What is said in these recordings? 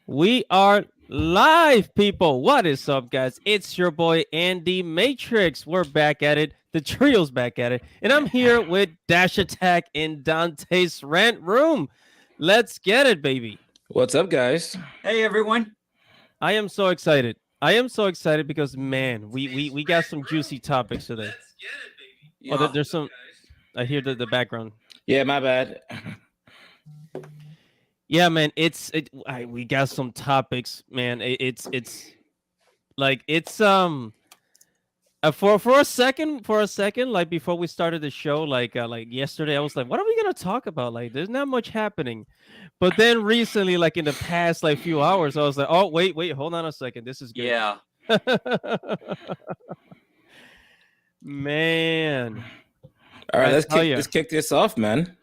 We are live, people. What is up, guys? It's your boy Andy Matrix. We're back at it. The trio's back at it. And I'm here with Dash Attack in Dante's Rant Room. Let's get it, baby. What's up, guys? Hey, everyone. I am so excited. I am so excited because, man, we got some juicy topics today. Let's get it, baby. Oh, there's some. I hear the background. Yeah, my bad. Yeah, man, we got some topics, man. It's for a second, like before we started the show, like yesterday, I was like, what are we gonna talk about? Like, there's not much happening. But then recently, like in the past like few hours, I was like, oh wait, hold on a second, this is good. Yeah. Man. All right, let's kick this off, man.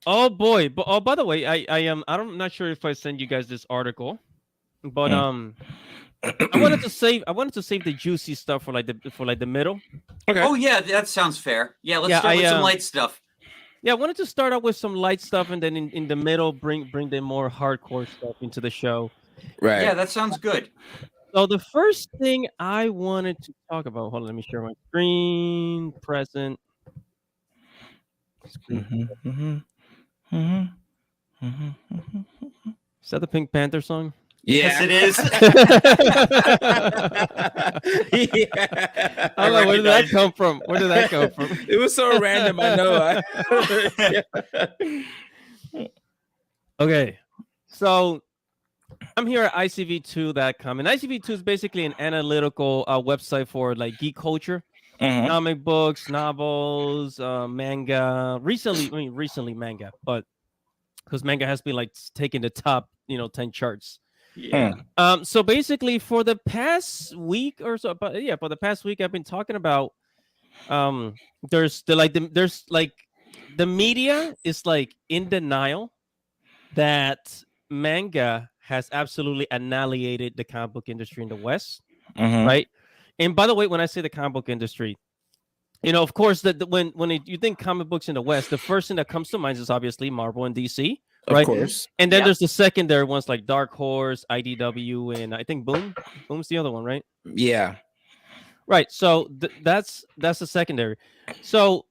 Oh boy! But by the way, I'm not sure if I sent you guys this article, but I wanted to save the juicy stuff for the middle. Okay. Oh yeah, that sounds fair. Yeah, let's start with some light stuff. Yeah, I wanted to start out with some light stuff, and then in the middle bring the more hardcore stuff into the show. Right. Yeah, that sounds good. So the first thing I wanted to talk about. Hold on, let me share my screen. Present. Is that the Pink Panther song? Yes, it is. Yeah. I don't know, where did that come from? It was so random, I know. Okay, so I'm here at ICV2.com, and ICV2 is basically an analytical website for like geek culture. Comic books, novels, manga. Recently manga, but because manga has been like taking the top, 10 charts. Yeah. So basically, for the past week or so, for the past week, I've been talking about there's the media is like in denial that manga has absolutely annihilated the comic book industry in the West, right? And by the way, when I say the comic book industry, of course, when you think comic books in the West, the first thing that comes to mind is obviously Marvel and DC, right? Of course. And then there's the secondary ones like Dark Horse, IDW, and I think Boom. Boom's the other one, right? Yeah. Right. So that's the secondary. So,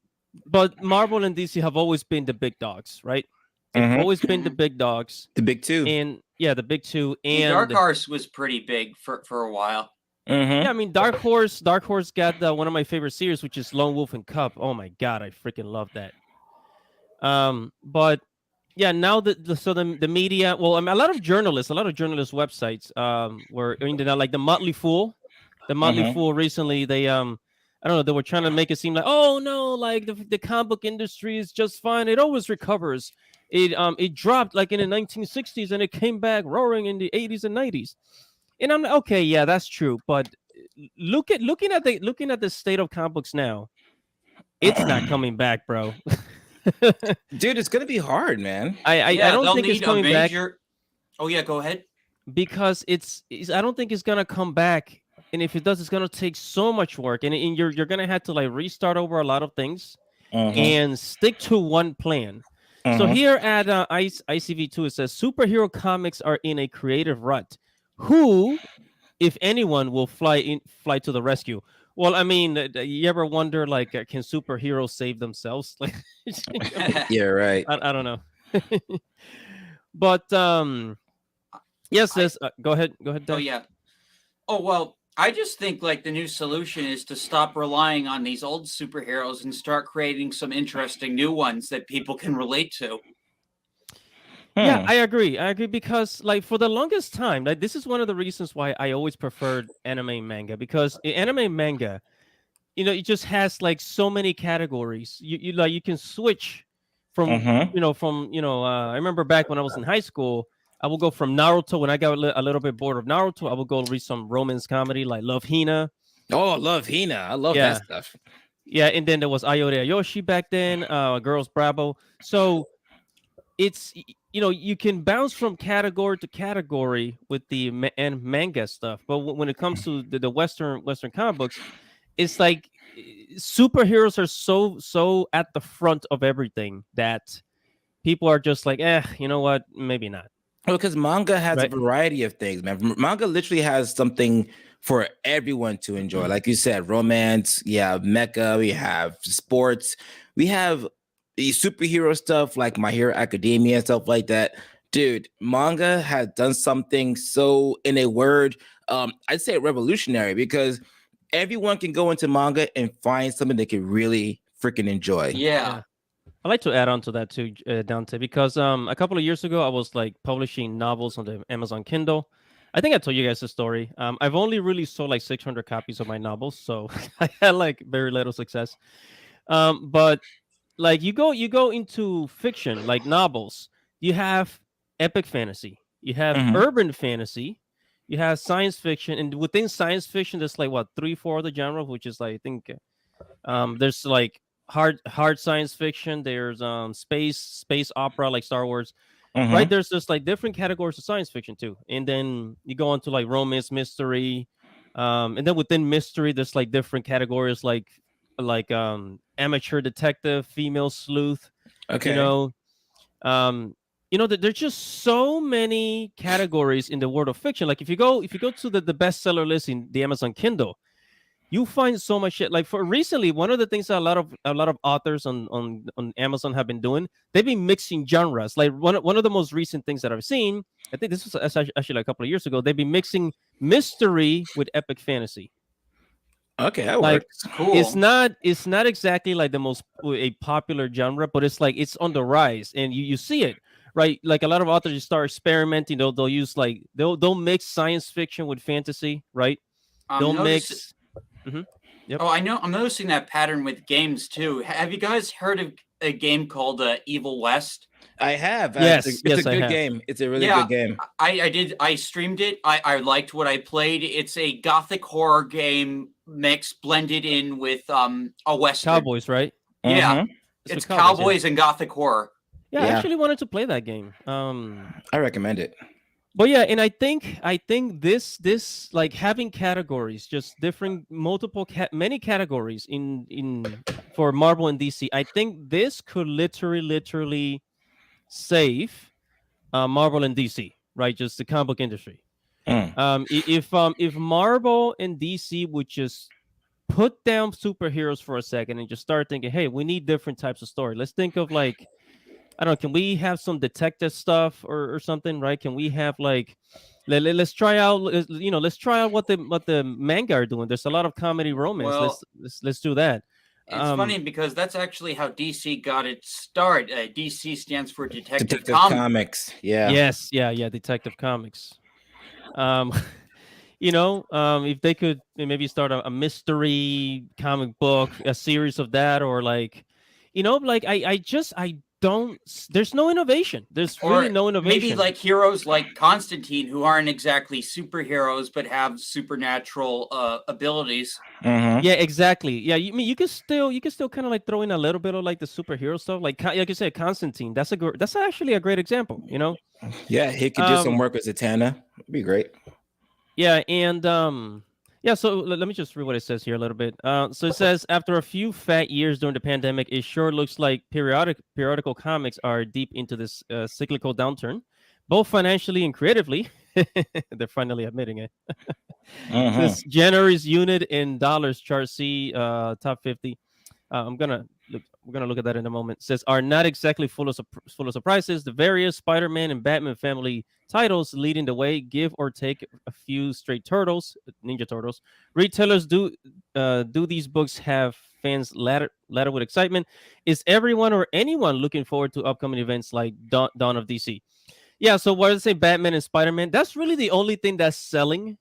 but Marvel and DC have always been the big dogs, right? They've always been the big dogs. The big two. And yeah, the big two. And Dark Horse was pretty big for a while. Yeah, I mean, Dark Horse got one of my favorite series, which is Lone Wolf and Cub. Oh my god, I freaking love that. But yeah, now the media, well, I mean, a lot of journalist websites were in like the Motley Fool. The Motley Fool recently, they I don't know, they were trying to make it seem like, oh no, like the comic book industry is just fine. It always recovers. It dropped like in the 1960s and it came back roaring in the 80s and 90s. And I'm okay, yeah, that's true. But looking at the state of comic books now, it's not coming back, bro. Dude, it's gonna be hard, man. I don't think it's coming back. Oh yeah, go ahead. Because I don't think it's gonna come back, and if it does, it's gonna take so much work, and you're gonna have to like restart over a lot of things and stick to one plan. So here at ICV2, it says superhero comics are in a creative rut. Who, if anyone, will fly to the rescue? Well, I mean, you ever wonder, like, can superheroes save themselves? Like, yeah, right. I don't know. But yes, go ahead. Dan. Oh yeah. Oh well, I just think like the new solution is to stop relying on these old superheroes and start creating some interesting new ones that people can relate to. Yeah, I agree because like for the longest time, like this is one of the reasons why I always preferred anime manga, because in anime manga, it just has like so many categories. You can switch from I remember back when I was in high school, I would go from Naruto. When I got a little bit bored of Naruto, I would go read some romance comedy like Love Hina. Oh, Love Hina. I love that stuff. Yeah, and then there was Ayori Ayoshi back then, Girls Bravo. So it's you can bounce from category to category with the manga stuff, but when it comes to the Western comic books, it's like superheroes are so at the front of everything that people are just like, you know what, maybe not. Well, because manga has Right. a variety of things, man. Manga literally has something for everyone to enjoy. Like you said, romance, mecha, we have sports, we have the superhero stuff like My Hero Academia and stuff like that. Dude, manga has done something so, in a word, I'd say revolutionary, because everyone can go into manga and find something they can really freaking enjoy. Yeah. I'd like to add on to that too, Dante, because a couple of years ago I was like publishing novels on the Amazon Kindle. I think I told you guys the story. I've only really sold like 600 copies of my novels, so I had like very little success. But like you go into fiction, like novels, you have epic fantasy, you have urban fantasy, you have science fiction, and within science fiction, there's like what 3-4 other genres, which is like I think there's like hard science fiction. There's space opera like Star Wars, right? There's just like different categories of science fiction too, and then you go on to like romance, mystery, and then within mystery, there's like different categories like amateur detective, female sleuth. Okay. You know, there's just so many categories in the world of fiction. Like if you go to the bestseller list in the Amazon Kindle, you find so much shit. Like for recently, one of the things that a lot of authors on Amazon have been doing, they've been mixing genres. Like one of the most recent things that I've seen, I think this was actually a couple of years ago, they've been mixing mystery with epic fantasy. Okay, that like works. Cool. it's not exactly like the most a popular genre, but it's like it's on the rise, and you see it, right? Like a lot of authors just start experimenting. They'll use like they'll mix science fiction with fantasy, right? They'll mix. Yep. Oh, I know. I'm noticing that pattern with games too. Have you guys heard of a game called Evil West? I have. Yes, it's yes, a I good have. game. It's a really good game. I did. I streamed it. I liked what I played. It's a gothic horror game mixed blended in with a western. Cowboys, right? Yeah, it's cowboys and gothic horror. Yeah, I actually wanted to play that game. I recommend it. But yeah, and I think this like having categories, just different many categories in for Marvel and DC. I think this could literally save Marvel and DC, right? Just the comic book industry. If Marvel and DC would just put down superheroes for a second and just start thinking, hey, we need different types of story. Let's think of like, I don't know, can we have some detective stuff or something, right? Can we have like, let's try out, let's try out what the manga are doing. There's a lot of comedy romance. Well, let's do that. It's funny because that's actually how DC got its start. DC stands for Detective Comics. Yeah. Yes. Yeah. Detective Comics. If they could maybe start a mystery comic book, a series of that, or like, I don't. There's no innovation. There's really no innovation. Maybe like heroes like Constantine, who aren't exactly superheroes but have supernatural abilities. Yeah, exactly. Yeah, you can still kind of like throw in a little bit of like the superhero stuff, like you said, Constantine. That's actually a great example. Yeah, he could do some work with Zatanna. It'd be great. Yeah, and so let me just read what it says here a little bit. So it says, after a few fat years during the pandemic, it sure looks like periodical comics are deep into this cyclical downturn, both financially and creatively. They're finally admitting it. This January's unit in dollars chart, see top 50. We're gonna look at that in a moment. It says, are not exactly full of surprises. The various Spider-Man and Batman family titles leading the way, give or take a few stray Ninja Turtles. Retailers do these books have fans ladder with excitement? Is everyone or anyone looking forward to upcoming events like Dawn of DC? Yeah, so what does it say? Batman and Spider-Man. That's really the only thing that's selling.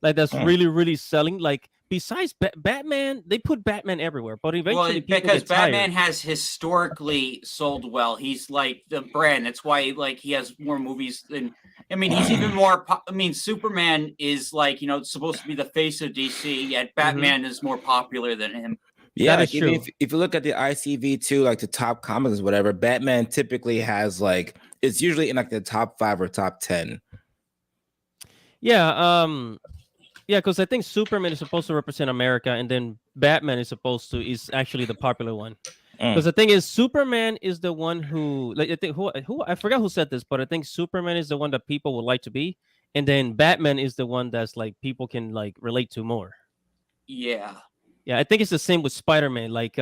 Like that's really selling. Like besides Batman, they put Batman everywhere, but eventually because Batman has historically sold well. He's like the brand. That's why like he has more movies than. I mean, he's even more. Superman is like supposed to be the face of DC, yet Batman is more popular than him. Yeah, like true. If you look at the ICV too, like the top comics or whatever, Batman typically has like it's usually in like the top 5 or top 10. Yeah, because I think Superman is supposed to represent America, and then Batman is actually the popular one. Because the thing is, Superman is the one who, like, I think who I forgot who said this, but I think Superman is the one that people would like to be, and then Batman is the one that's like people can like relate to more. Yeah. Yeah, I think it's the same with Spider-Man. Like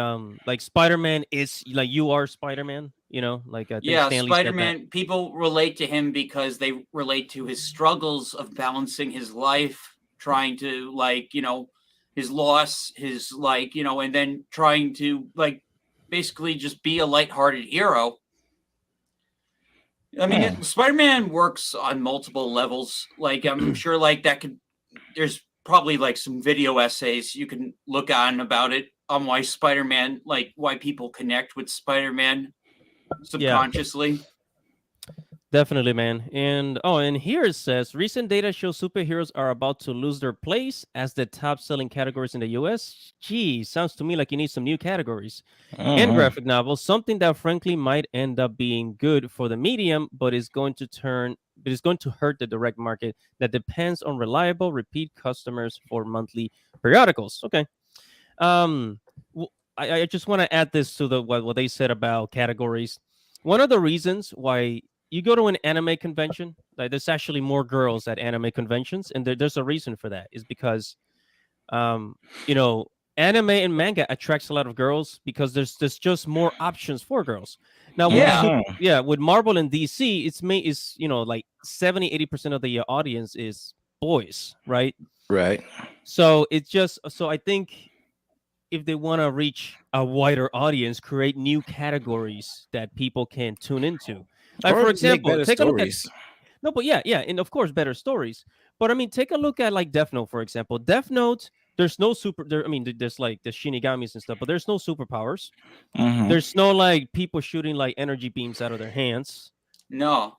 Spider-Man is like you are Spider-Man. You know, like I think Yeah, Stanley said that. Spider-Man, people relate to him because they relate to his struggles of balancing his life, trying to like, his loss, his like, and then trying to like basically just be a lighthearted hero. I mean, Spider-Man works on multiple levels. Like I'm sure like there's probably like some video essays you can look on about it on why Spider-Man, like why people connect with Spider-Man subconsciously. Definitely, man. And here it says recent data shows superheroes are about to lose their place as the top selling categories in the US. Gee, sounds to me like you need some new categories. And graphic novels, something that frankly might end up being good for the medium, but is going to hurt the direct market that depends on reliable repeat customers for monthly periodicals. Okay. I just want to add this to what they said about categories. One of the reasons why you go to an anime convention, like there's actually more girls at anime conventions, and there's a reason for that. Is because, you know, anime and manga attracts a lot of girls because there's just more options for girls. Now, with Marvel and DC, is like 70-80% of the audience is boys, right? Right. So I think if they want to reach a wider audience, create new categories that people can tune into. Like, Or for make example, better take a look at stories. no, but yeah, and of course, better stories. But I mean, take a look at like Death Note, for example. Death Note, there's no super. There, I mean, there's like the Shinigamis and stuff, but there's no superpowers. There's no like people shooting like energy beams out of their hands. No.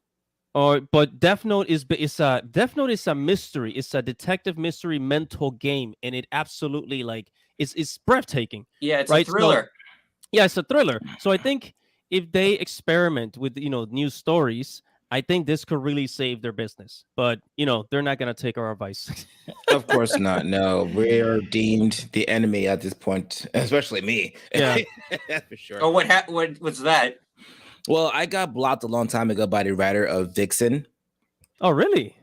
But Death Note is a mystery. It's a detective mystery mental game, and it absolutely like it's breathtaking. Yeah, it's right? a thriller. Yeah, it's a thriller. So I think if they experiment with new stories, I think this could really save their business. But they're not gonna take our advice. Of course not. No, we are deemed the enemy at this point, especially me. Yeah. That's for sure. Oh, what's that? Well, I got blocked a long time ago by the writer of Vixen. Oh, really?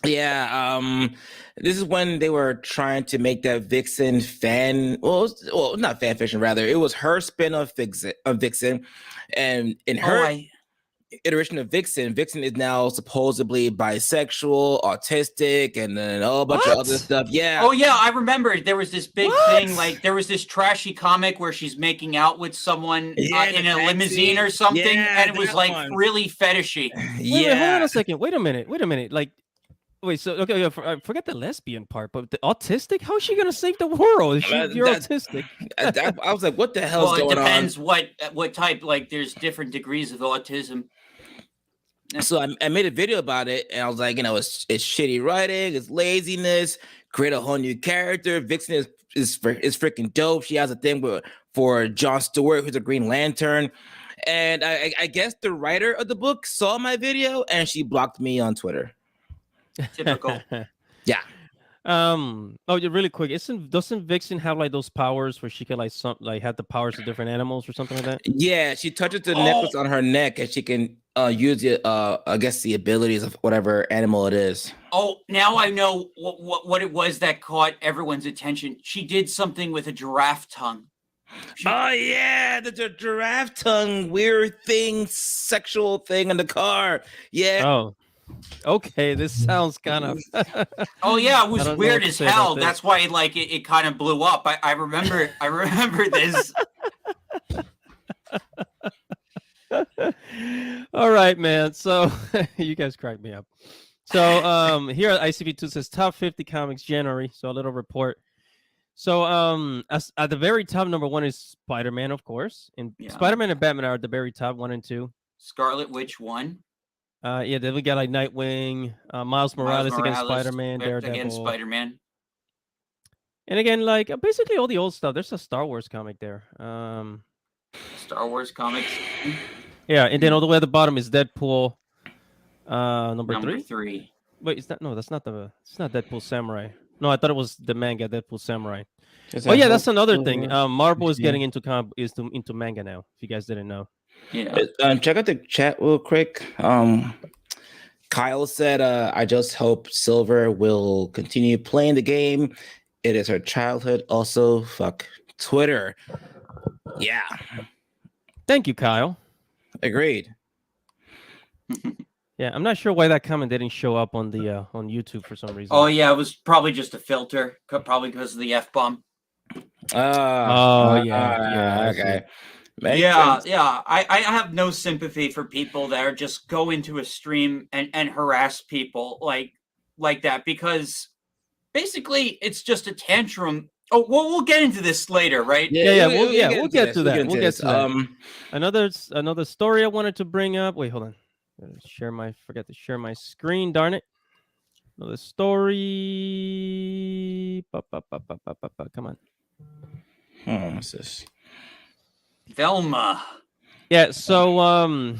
Yeah, this is when they were trying to make that Vixen not fan fiction, rather. It was her spin of Vixen, and in her iteration of Vixen is now supposedly bisexual, autistic, and then a whole bunch of other stuff. Yeah. Oh yeah, I remember there was this big thing, like there was this trashy comic where she's making out with someone in a limousine or something, and it was like really fetishy. Wait, hold on a second. Wait a minute. Like, wait, so okay, forget the lesbian part, but the autistic? How is she gonna save the world if you're autistic? I was like, what the hell is going on? Well, it depends what type. Like, there's different degrees of autism. So I made a video about it, and I was like, it's shitty writing, it's laziness. Create a whole new character. Vixen is freaking dope. She has a thing for Jon Stewart, who's a Green Lantern. And I guess the writer of the book saw my video, and she blocked me on Twitter. Typical. Yeah. Really quick, doesn't Vixen have like those powers where she can have the powers of different animals or something like that? Yeah, she touches the necklace on her neck, and she can use I guess the abilities of whatever animal it is. Oh, now I know what it was that caught everyone's attention. She did something with a giraffe tongue. Oh yeah, the giraffe tongue, weird thing, sexual thing in the car. Yeah. Oh. Okay, this sounds kind of. Oh yeah, it was weird as hell. That's why it kind of blew up. I remember this. All right, man. So you guys cracked me up. So here at ICV2 says top 50 comics January. So a little report. So at the very top, number one is Spider-Man, of course, and Spider-Man and Batman are at the very top, 1 and 2. Scarlet Witch 1. Then we got like Nightwing, Miles Morales against Spider-Man, Daredevil against Spider-Man. And again, like basically all the old stuff. There's a Star Wars comic there. Star Wars comics. Yeah, and then all the way at the bottom is Deadpool. Number 3. Wait, that's not Deadpool Samurai. No, I thought it was the manga Deadpool Samurai. Just Oh I yeah, hope that's another thing. Silver- Marvel is Yeah. getting into manga now. If you guys didn't know. Yeah. Check out the chat real quick. Kyle said, I just hope Silver will continue playing the game. It is her childhood. Also, fuck Twitter. Yeah, Thank you, Kyle. agreed. Yeah, I'm not sure why that comment didn't show up on the on YouTube for some reason. Oh yeah, it was probably just a filter, probably because of the F-bomb. Yeah, okay. Yeah. I have no sympathy for people that are just go into a stream and harass people like that, because basically it's just a tantrum. Oh, well, we'll get into this later, right? We'll get to this. that. We'll get to that. Another story I wanted to bring up. Wait, hold on. Forget to share my screen. Darn it. Another story. Come on. What's this? Velma. Yeah. So Velma.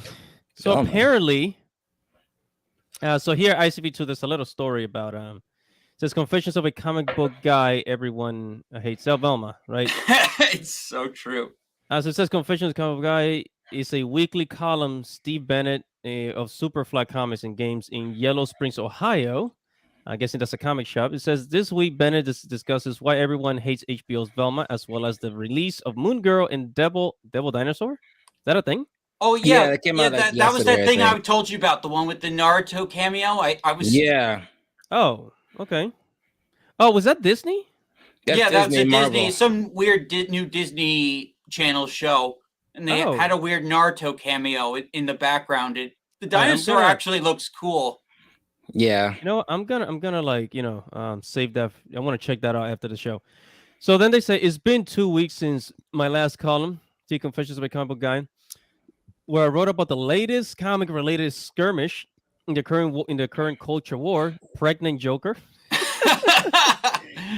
apparently, so here ICV2, there's a little story about it says Confessions of a Comic Book Guy Everyone Hates. Velma, right? It's so true. So it says Confessions of a Comic Book Guy is a weekly column. Steve Bennett of Superfly Comics and Games in Yellow Springs, Ohio. I guess that's a comic shop. It says this week Bennett discusses why everyone hates HBO's Velma, as well as the release of Moon Girl and Devil Dinosaur. Is that a thing? Oh yeah, that came out like that was that yesterday, thing I told you about, the one with the Naruto cameo. I was Oh, okay. Oh, was that Disney? That's that was a Marvel. Disney, some weird new Disney Channel show, and they had a weird Naruto cameo in the background. The dinosaur actually looks cool. Yeah. You know, I'm gonna like, save that. I want to check that out after the show. So then they say it's been 2 weeks since my last column, The Confessions of a Comic Book Guy, where I wrote about the latest comic-related skirmish in the current culture war, Pregnant Joker.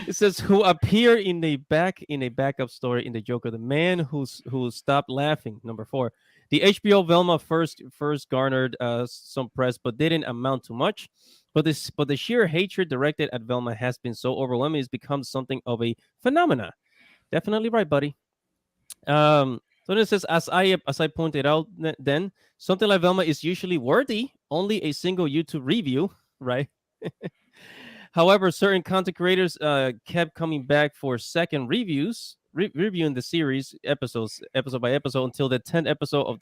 It says who appear in a backup story in the Joker, the man who stopped laughing. Number 4, the HBO Velma first garnered some press, but didn't amount to much. But the sheer hatred directed at Velma has been so overwhelming, it's become something of a phenomena. Definitely right, buddy. So then it says, as I pointed out, then something like Velma is usually worthy only a single YouTube review, right? However, certain content creators kept coming back for second reviews, reviewing the series episode by episode until the 10th episode of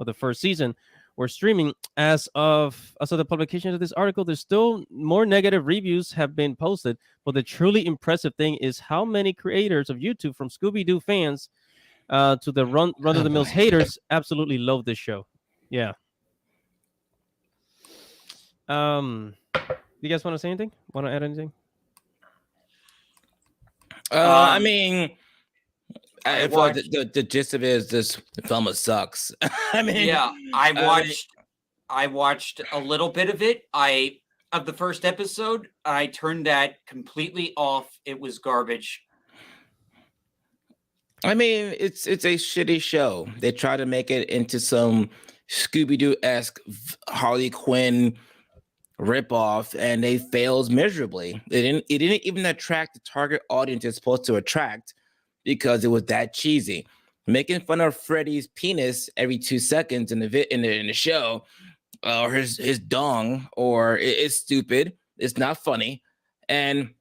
the first season were streaming. As of the publication of this article, there's still more negative reviews have been posted, but the truly impressive thing is how many creators of YouTube, from Scooby-Doo fans to the run-of-the-mills haters, absolutely love this show. Yeah. You guys want to say anything? Want to add anything? I mean, the gist of it is this film sucks. I mean, yeah, I watched a little bit of it. Of the first episode, I turned that completely off. It was garbage. I mean, it's a shitty show. They try to make it into some Scooby-Doo-esque Harley Quinn ripoff, and they fails miserably. It didn't even attract the target audience it's supposed to attract because it was that cheesy. Making fun of Freddy's penis every 2 seconds in the show, or his dong, or it's stupid. It's not funny, and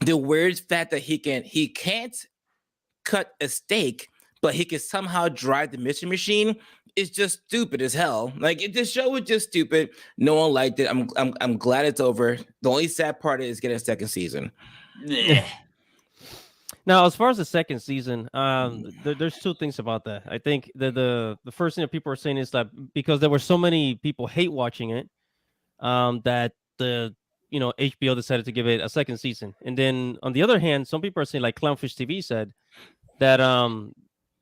the weird fact that he can't cut a steak, but he can somehow drive the Mystery Machine is just stupid as hell. Like, this show was just stupid. No one liked it. I'm glad it's over. The only sad part is getting a second season. Now, as far as the second season, there's 2 things about that. I think the first thing that people are saying is that because there were so many people hate watching it, that HBO decided to give it a second season. And then on the other hand, some people are saying, like Clownfish TV said, that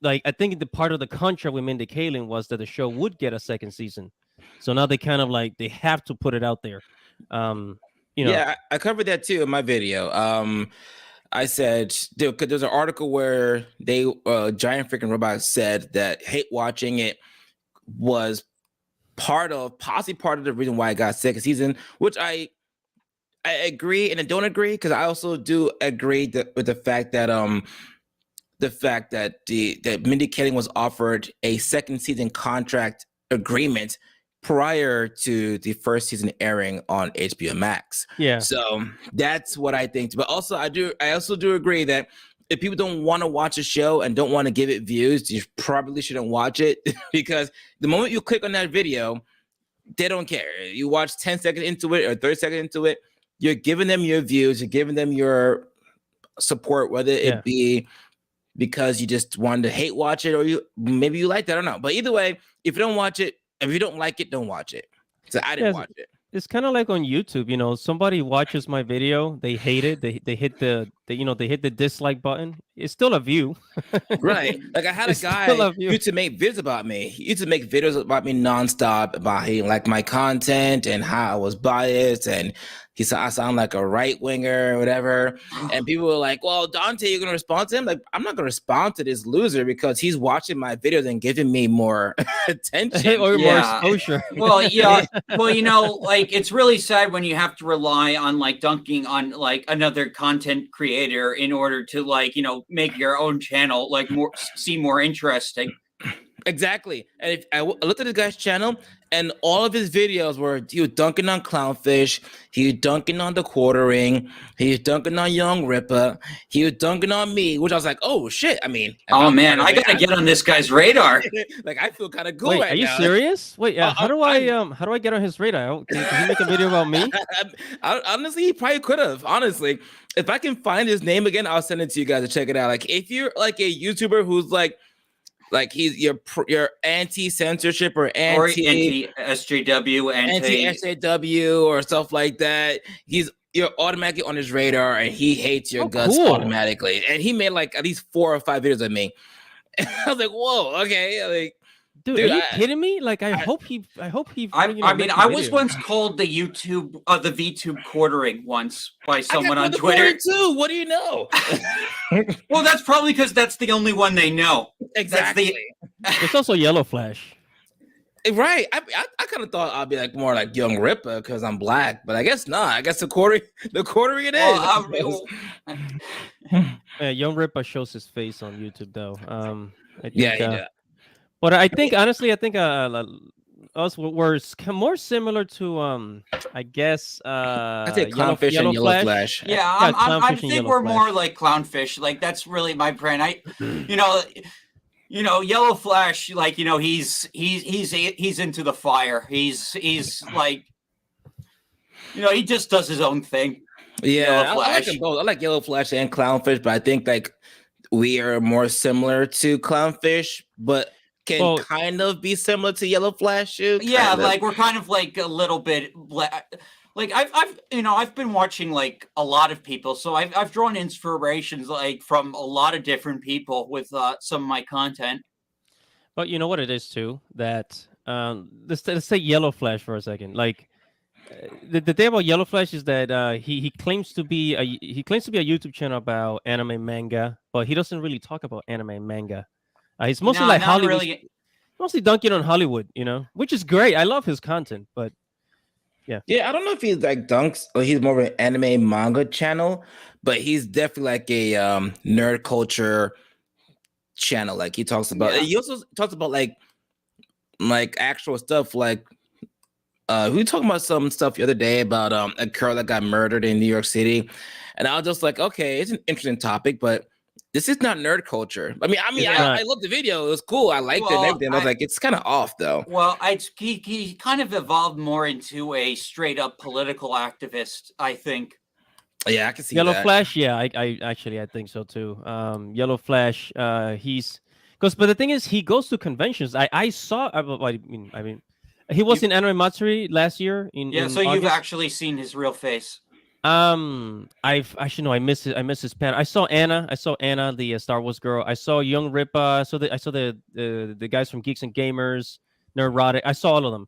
like, I think the part of the contract with Mindy Kaling was that the show would get a second season. So now they kind of like, they have to put it out there. Yeah, I covered that too in my video. I said there's an article where Giant Freaking Robot said that hate watching it was possibly part of the reason why I got second season, which I I agree and I don't agree, because I also do agree with the fact that that Mindy Kaling was offered a second season contract agreement prior to the first season airing on HBO Max. Yeah. So that's what I think. But also I also do agree that if people don't want to watch a show and don't want to give it views, you probably shouldn't watch it, because the moment you click on that video, they don't care. You watch 10 seconds into it or 30 seconds into it, you're giving them your views, you're giving them your support, whether it be because you just wanted to hate watch it, or maybe you liked it, I don't know. But either way, if you don't watch it, if you don't like it, don't watch it. So I didn't watch it. It's kind of like on YouTube, you know, somebody watches my video, they hate it, they hit the they hit the dislike button. It's still a view. Right. Like I had a guy who used to make videos about me. He used to make videos about me nonstop, about he liked my content and how I was biased, and he said I sound like a right winger or whatever. And people were like, "Well, Dante, you're gonna respond to him?" Like, I'm not gonna respond to this loser because he's watching my videos and giving me more attention or more exposure. Well, yeah. Well, you know, like it's really sad when you have to rely on like dunking on like another content creator in order to like, you know, make your own channel like seem more interesting. Exactly. And if I looked at this guy's channel, and all of his videos were he was dunking on Clownfish, he was dunking on the quartering, he was dunking on Young Ripper, he was dunking on me, which I was like, oh shit. I mean, oh man, I gotta get on this guy's radar. Like I feel kind of cool. Wait, right are you now. serious? Wait, how do I get on his radar? Can he make a video about me? Honestly, he probably could have. Honestly, if I can find his name again, I'll send it to you guys to check it out. Like if you're like a YouTuber who's like he's your anti-censorship or anti-SJW, anti-SJW or stuff like that, you're automatically on his radar, and he hates your guts automatically. And he made like at least 4 or 5 videos of me. And I was like, whoa, okay, like. Dude, are you kidding me? Like, I hope he. I mean, I was once called the VTube quartering once by someone on Twitter too. What do you know? Well, that's probably because that's the only one they know. Exactly. It's also Yellow Flash. Right. I kind of thought I'd be like more like Young Ripper because I'm black, but I guess not. I guess the quartering it is. Young Ripper shows his face on YouTube though. I think, yeah. But I think honestly, us were more similar to I guess I think Clownfish and Yellow Flash. Yeah, I think we're more like Clownfish. Like that's really my brand. You know, Yellow Flash, like, you know, he's into the fire. He's like, you know, he just does his own thing. Yeah, I like them both. I like Yellow Flash and Clownfish, but I think like we are more similar to Clownfish, but can kind of be similar to Yellow Flash. Yeah, like we're kind of like a little bit like I've been watching like a lot of people, so I've drawn inspirations like from a lot of different people with some of my content. But you know what it is too, that let's say Yellow Flash for a second. Like the thing about Yellow Flash is that he claims to be a YouTube channel about anime and manga, but he doesn't really talk about anime and manga. He's mostly like Hollywood, mostly dunking on Hollywood, you know, which is great. I love his content, but yeah. I don't know if he's like dunks or he's more of an anime manga channel, but he's definitely like a nerd culture channel. Like he talks about, he also talks about like actual stuff. Like we were talking about some stuff the other day about a girl that got murdered in New York City, and I was just like, okay, it's an interesting topic, but this is not nerd culture. I love the video. It was cool. I liked it and everything. I was like, it's kind of off though. Well, he kind of evolved more into a straight up political activist, I think. Yeah, I can see Yellow that. Flash. Yeah, I think so too. Yellow Flash. But the thing is, he goes to conventions. I saw. I mean, he was in Anime Matsuri last year. So you've actually seen his real face. I've actually no, I miss his panel. I saw Anna, the Star Wars girl. I saw Young Rippa. I saw the guys from Geeks and Gamers, Neurotic. I saw all of them,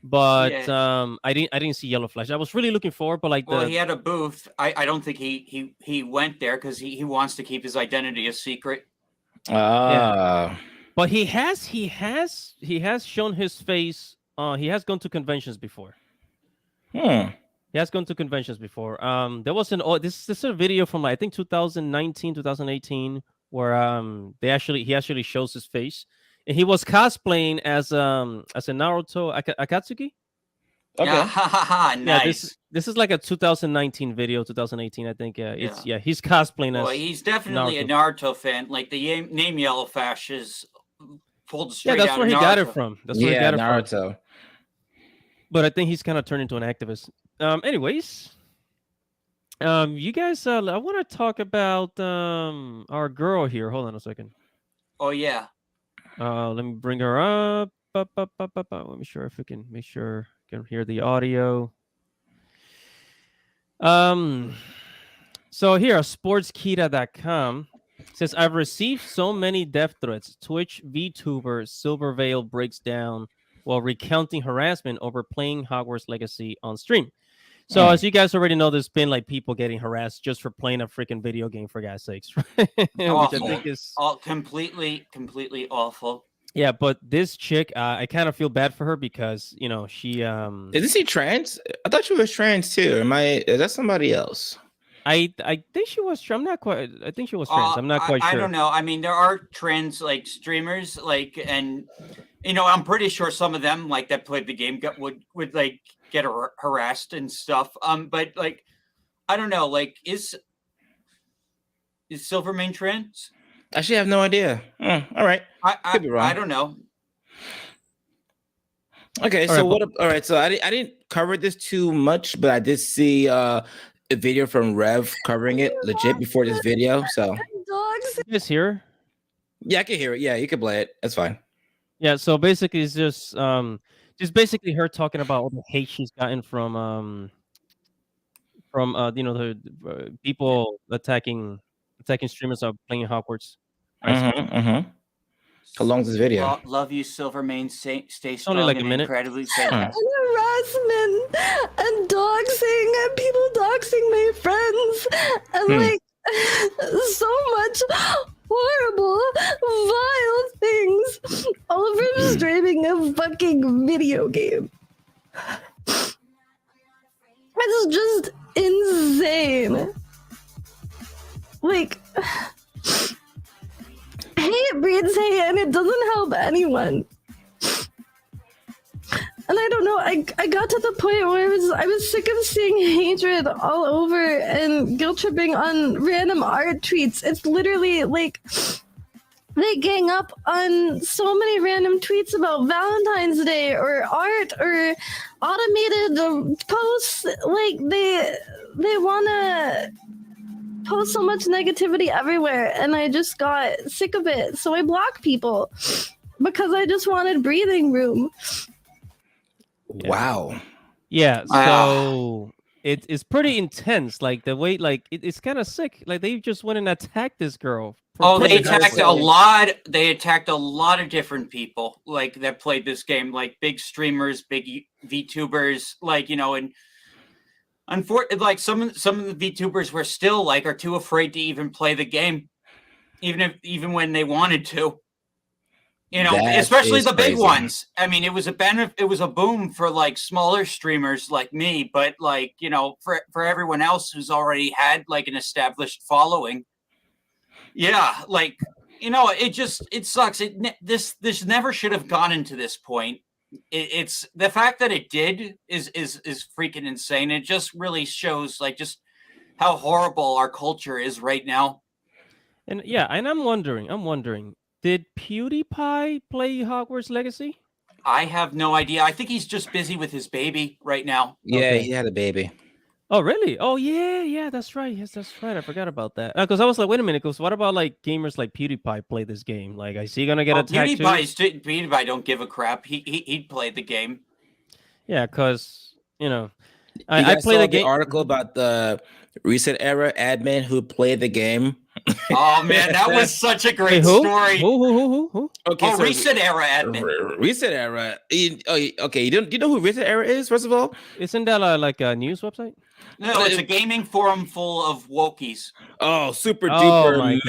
but I didn't see Yellow Flash. I was really looking forward, but like he had a booth. I don't think he went there because he wants to keep his identity a secret. But he has shown his face. He has gone to conventions before. He has gone to conventions before. There was this is a video from I think 2019, 2018, where he actually shows his face, and he was cosplaying as a Naruto Akatsuki. Okay. Yeah, ha ha ha. Yeah, Nice. this is like a 2019 video, 2018, I think. He's cosplaying Well, as he's definitely a Naruto fan. Like the name Yellowfash is pulled straight that's out where of he Naruto. got it from. That's where he got it from. Naruto. But I think he's kind of turned into an activist. Anyways, you guys, I want to talk about our girl here. Hold on a second. Oh yeah. Let me bring her up. Let me sure if we can make sure I can hear the audio. So here, sportskita.com says, I've received so many death threats. Twitch VTuber Silverveil breaks down while recounting harassment over playing Hogwarts Legacy on stream. So as you guys already know, there's been like people getting harassed just for playing a freaking video game, for God's sakes, right? Which I think is completely awful. Yeah, but this chick, I kind of feel bad for her because she Isn't she trans? I thought she was trans too. Is that somebody else? I think she was. I'm not quite. I think she was trans. I'm not quite sure. I don't know. I mean, there are trans like streamers, like, and I'm pretty sure some of them like that played the game would like get harassed and stuff. But like, I don't know. Like, is Silvermane trans? Actually, I have no idea. All right, could be wrong. I don't know. Okay, so what? All right, so I didn't cover this too much, but I did see a video from Rev covering it legit before this video. So dogs. Just here. Yeah, I can hear it. Yeah, you can play it. That's fine. Yeah, so basically, it's just basically her talking about all the hate she's gotten from the people attacking streamers of playing Hogwarts. How long is this video? Love you, Silvermane. Stay strong. Only like a minute. Incredibly harassment and doxing and people doxing my friends and like so much horrible, vile things all over streaming a fucking video game. It's just insane. Like, hate breeds hate, and it doesn't help anyone. And I don't know, I got to the point where I was sick of seeing hatred all over and guilt tripping on random art tweets. It's literally like they gang up on so many random tweets about Valentine's Day or art or automated posts. Like they want to post so much negativity everywhere, and I just got sick of it. So I block people because I just wanted breathing room. Wow. Yeah, so it's pretty intense. Like the way, like it's kind of sick. Like they just went and attacked this girl. They attacked a lot. They attacked a lot of different people, like that played this game, like big streamers, big VTubers, like and unfortunately, like some of the VTubers were still like are too afraid to even play the game, even when they wanted to. Especially the big ones. I mean, it was a boom for like smaller streamers like me, but like, for everyone else who's already had like an established following. Yeah, like, it sucks. This never should have gone into this point. It's the fact that it did is freaking insane. It just really shows like just how horrible our culture is right now. And yeah, and I'm wondering, did PewDiePie play Hogwarts Legacy? I have no idea. I think he's just busy with his baby right now. Yeah, Okay. he had a baby. Oh, really? Oh, yeah, that's right. Yes, that's right. I forgot about that. Because I was like, wait a minute. Because what about like gamers like PewDiePie play this game? Like, is he gonna get attacked too? PewDiePie don't give a crap. He'd play the game. Yeah, because I play play the game. article about the Reset Era admin who played the game Oh man, that was such a Wait, great who? story. Who? Okay, Oh, Reset Era admin. Reset Era. Okay, do you know who Reset Era is? First of all, Isn't that like a news website? No, it's a gaming forum full of wokies. super Oh duper my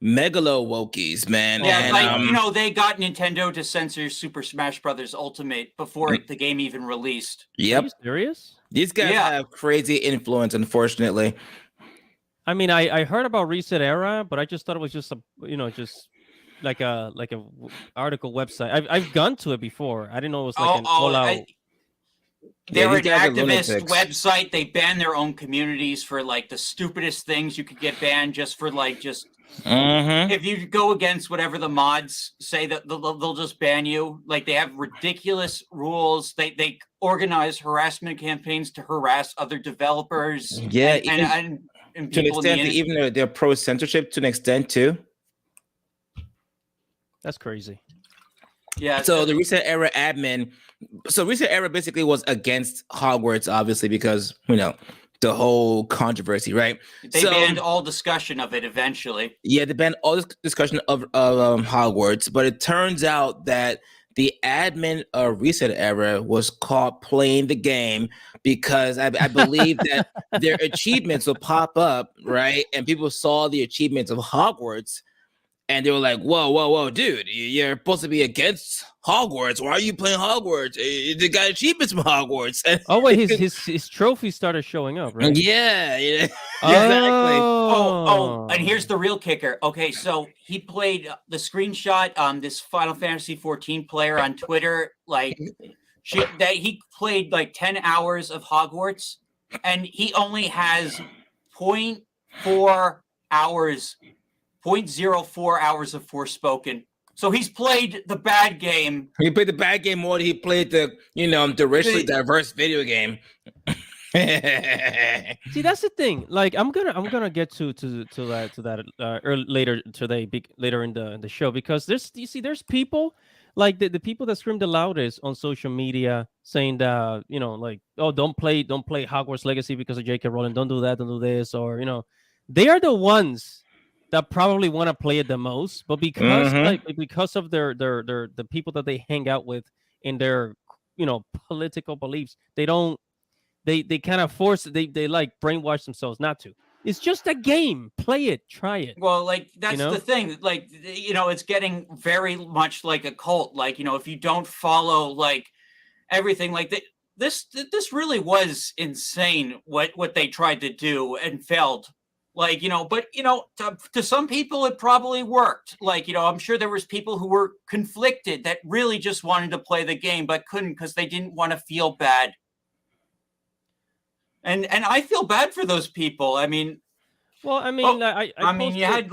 megalo wokies, man. Yeah, my like God. they got Nintendo to censor Super Smash Brothers Ultimate before the game even released. Are Yep, you serious? these guys Yeah. have crazy influence, unfortunately. I mean, I heard about Reset Era, but I just thought it was just just like a article website. I've gone to it before. I didn't know it was like an all out. They're these an guys are activist lunatics. website. They ban their own communities for like the stupidest things you could get banned just for if you go against whatever the mods say, that they'll just ban you. Like they have ridiculous rules. They organize harassment campaigns to harass other developers. Yeah, and to an people in the extent, even they're pro censorship to an extent too. That's crazy. Yeah. So the Reset Era admin, so Reset Era basically was against Hogwarts, obviously, because the whole controversy, right? They banned all discussion of it eventually. Yeah, they banned all this discussion of Hogwarts, but it turns out that the admin of Reset Era was caught playing the game because I believe that their achievements will pop up, right? And people saw the achievements of Hogwarts. And they were like, whoa, dude, you're supposed to be against Hogwarts. Why are you playing Hogwarts? They got achievements from Hogwarts. Oh wait, his trophies started showing up, right? Yeah, exactly. Oh, and here's the real kicker. Okay, so he played the screenshot. This Final Fantasy 14 player on Twitter, that he played like 10 hours of Hogwarts, and he only has 0.4 hours. 0.04 hours of Forspoken. So he's played the bad game. He played the bad game more than he played the racially diverse video game. See, that's the thing. Like, I'm gonna get to that later today, later in the show, because there's people like the people that scream the loudest on social media saying that oh, don't play Hogwarts Legacy because of J.K. Rowling, don't do that, don't do this, or they are the ones that probably want to play it the most, but because because of their the people that they hang out with in their political beliefs, they don't they kind of force they like brainwash themselves not to. It's just a game. Play it, try it. Well, that's the thing. It's getting very much like a cult. If you don't follow everything this really was insane what they tried to do and failed. But to some people it probably worked. I'm sure there was people who were conflicted that really just wanted to play the game but couldn't because they didn't want to feel bad. And I feel bad for those people. I mean, you had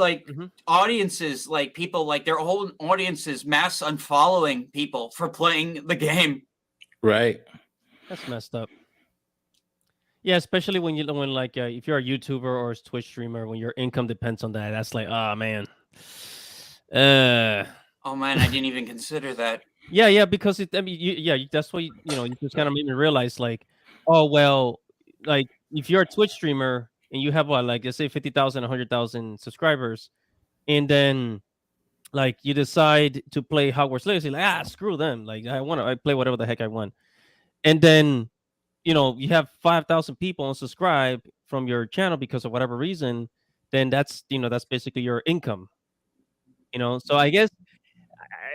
audiences, people their whole audiences mass unfollowing people for playing the game. Right. That's messed up. Yeah, especially when if you're a YouTuber or a Twitch streamer, when your income depends on that, that's oh man. Oh man, I didn't even consider that. Yeah, because that's what you just kind of made me realize oh well, if you're a Twitch streamer and you have let's say 50,000, 100,000 subscribers, and then you decide to play Hogwarts Legacy, screw them, I play whatever the heck I want, and then you have 5,000 people unsubscribe from your channel because of whatever reason, then that's basically your income. So I guess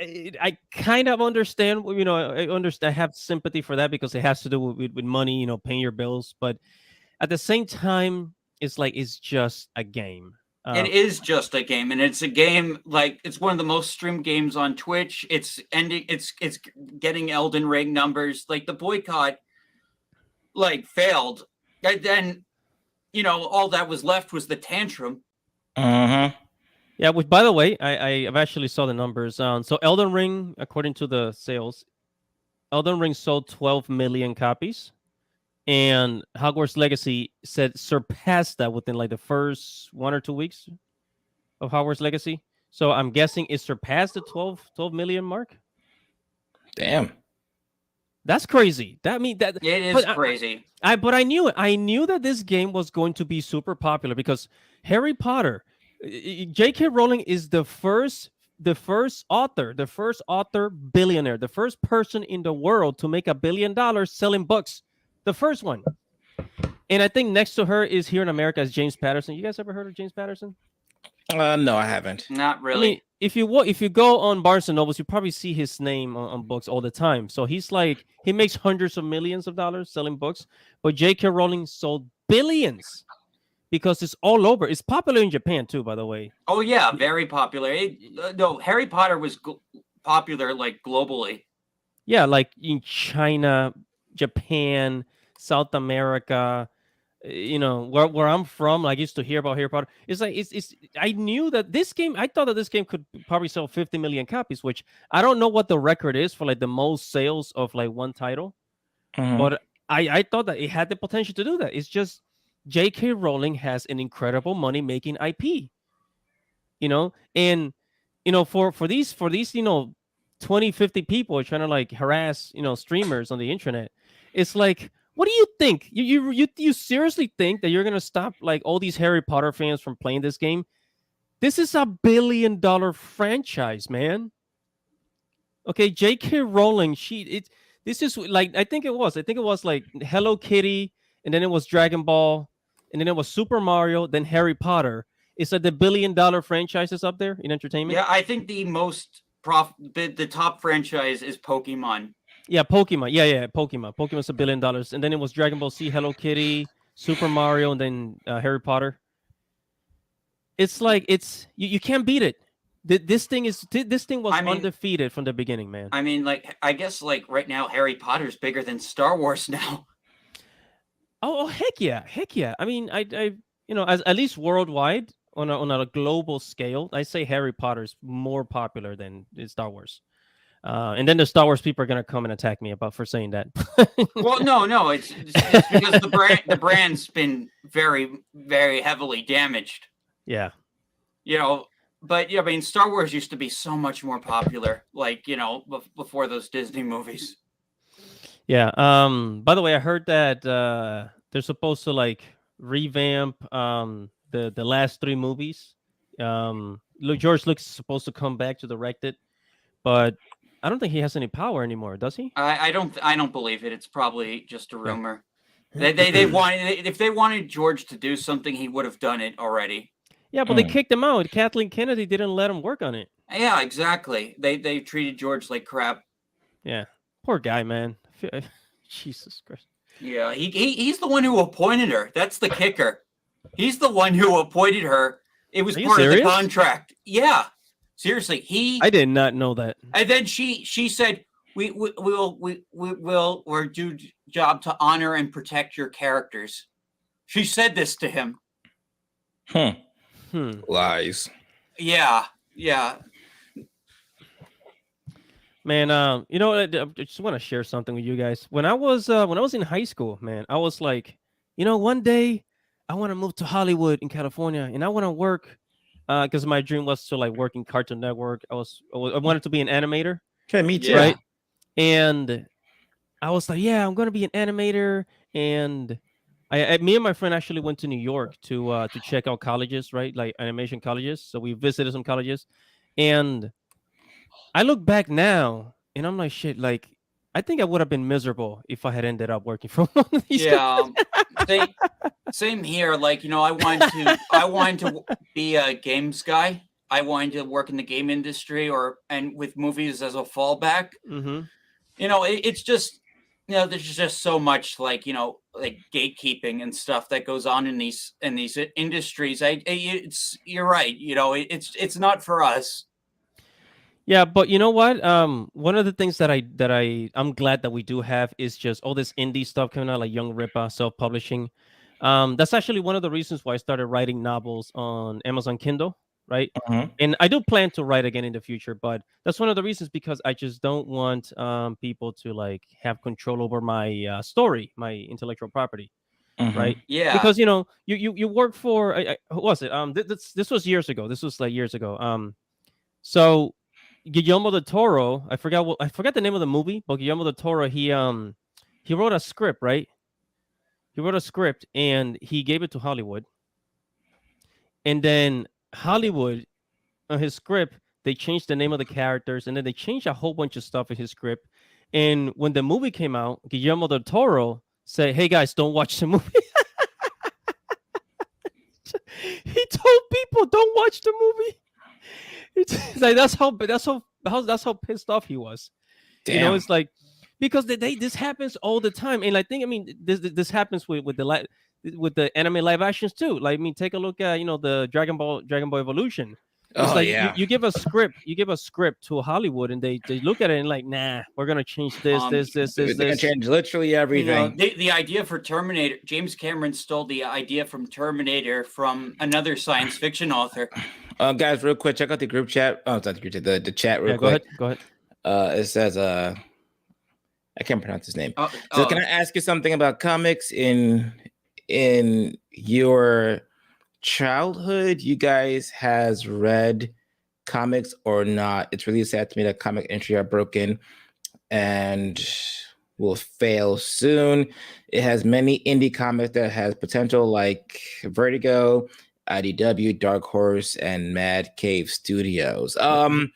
I kind of understand. I have sympathy for that because it has to do with money, paying your bills. But at the same time, it's just a game. It is just a game, and it's a game it's one of the most streamed games on Twitch. It's getting Elden Ring numbers. The boycott failed, and then all that was left was the tantrum. Yeah, which by the way, I've actually saw the numbers. So Elden Ring, according to the sales, Elden Ring sold 12 million copies, and Hogwarts Legacy surpassed that within the first 1 or 2 weeks of Hogwarts Legacy. So I'm guessing it surpassed the 12 million mark. Damn. That's crazy. That it is crazy. But I knew it. I knew that this game was going to be super popular because Harry Potter, J.K. Rowling is the first author billionaire, the first person in the world to make $1 billion selling books, the first one. And I think next to her is here in America is James Patterson. You guys ever heard of James Patterson? No, I haven't. Not I really. mean, if you go on Barnes and Nobles, you probably see his name on books all the time. So he's like, he makes hundreds of millions of dollars selling books, but J.K. Rowling sold billions because it's all over. It's popular in Japan too, by the way. Oh yeah, very popular. No, Harry Potter was popular like globally. Yeah, like in China, Japan, South America, you know, where I'm from, I used to hear about Harry Potter. It's like it's I knew that this game, I thought that this game could probably sell 50 million copies, which I don't know what the record is for like the most sales of like one title, but I thought that it had the potential to do that. It's just J.K. Rowling has an incredible money making IP, you know, and you know, for these, you know, 20, 50 people trying to like harass, you know, streamers on the internet, it's like, what do you think? You seriously think that you're gonna stop like all these Harry Potter fans from playing this game? This is $1 billion franchise, man. Okay, J.K. Rowling, this is like I think it was like Hello Kitty, and then it was Dragon Ball, and then it was Super Mario, then Harry Potter. It's like the $1 billion franchises up there in entertainment. Yeah, I think the most the top franchise is Pokemon. Yeah, Pokemon. Yeah, Pokemon. Pokemon's $1 billion, and then it was Dragon Ball Z, Hello Kitty, Super Mario, and then Harry Potter. It's like you can't beat it. This thing was undefeated from the beginning, man. I mean, like I guess like right now Harry Potter's bigger than Star Wars now. Oh heck yeah. I mean, I you know, as at least worldwide on a global scale, I say Harry Potter's more popular than Star Wars. And then the Star Wars people are gonna come and attack me for saying that. Well, no, it's because the brand's been very, very heavily damaged. Yeah. You know, but yeah, I mean, Star Wars used to be so much more popular, like, you know, before those Disney movies. Yeah. By the way, I heard that they're supposed to like revamp the last 3 movies. George Lucas is supposed to come back to direct it, but I don't think he has any power anymore, does he? I don't believe it. It's probably just a rumor. They wanted, if they wanted George to do something, he would have done it already. Yeah, but they kicked him out. Kathleen Kennedy didn't let him work on it. Yeah, exactly. They treated George like crap. Yeah, poor guy, man. Jesus Christ. Yeah, he's the one who appointed her. That's the kicker. He's the one who appointed her. It was part of the contract. Yeah, seriously. I did not know that. And then she said, we'll do job to honor and protect your characters. She said this to him. Lies. Yeah. Man, you know, I just want to share something with you guys. When I was in high school, man, I was like, you know, one day I want to move to Hollywood in California, and I want to work because my dream was to like work in Cartoon Network. I wanted to be an animator. Okay, me too. Right? And I was like, yeah, I'm gonna be an animator. And me and my friend actually went to New York to check out colleges, right? Like animation colleges. So we visited some colleges, and I look back now, and I'm like, shit. Like, I think I would have been miserable if I had ended up working for one of these. Yeah, same here. Like, you know, I wanted to be a games guy. I wanted to work in the game industry and with movies as a fallback. Mm-hmm. You know, it's just, you know, there's just so much like, you know, like gatekeeping and stuff that goes on in these industries. You're right. You know, it's not for us. Yeah, but you know what? One of the things that I'm glad that we do have is just all this indie stuff coming out, like Young Rippa, self-publishing. That's actually one of the reasons why I started writing novels on Amazon Kindle, right? And I do plan to write again in the future, but that's one of the reasons because I just don't want people to like have control over my story, my intellectual property, right? Yeah. Because you know, you work for who was it? This was years ago. This was like years ago. So Guillermo del Toro, I forgot the name of the movie, but Guillermo del Toro, he wrote a script, right? He wrote a script and he gave it to Hollywood. And then Hollywood on his script, they changed the name of the characters, and then they changed a whole bunch of stuff in his script. And when the movie came out, Guillermo del Toro said, "Hey guys, don't watch the movie." He told people, "Don't watch the movie." It's like that's how pissed off he was. Damn. You know, it's like because this happens all the time, and I mean this happens with the anime live actions too. Like, I mean, take a look at the Dragon Ball Evolution. It's like you give a script to Hollywood, and they look at it and like, nah, we're gonna change this. They're gonna change literally everything. The idea for Terminator, James Cameron stole the idea from Terminator from another science fiction author. Guys, real quick, check out the group chat. Oh, it's not the group chat, the chat real quick. Go ahead. It says I can't pronounce his name. So can I ask you something about comics in your childhood? You guys has read comics or not? It's really sad to me that comic industry are broken and will fail soon. It has many indie comics that has potential, like Vertigo, IDW, Dark Horse, and Mad Cave Studios. To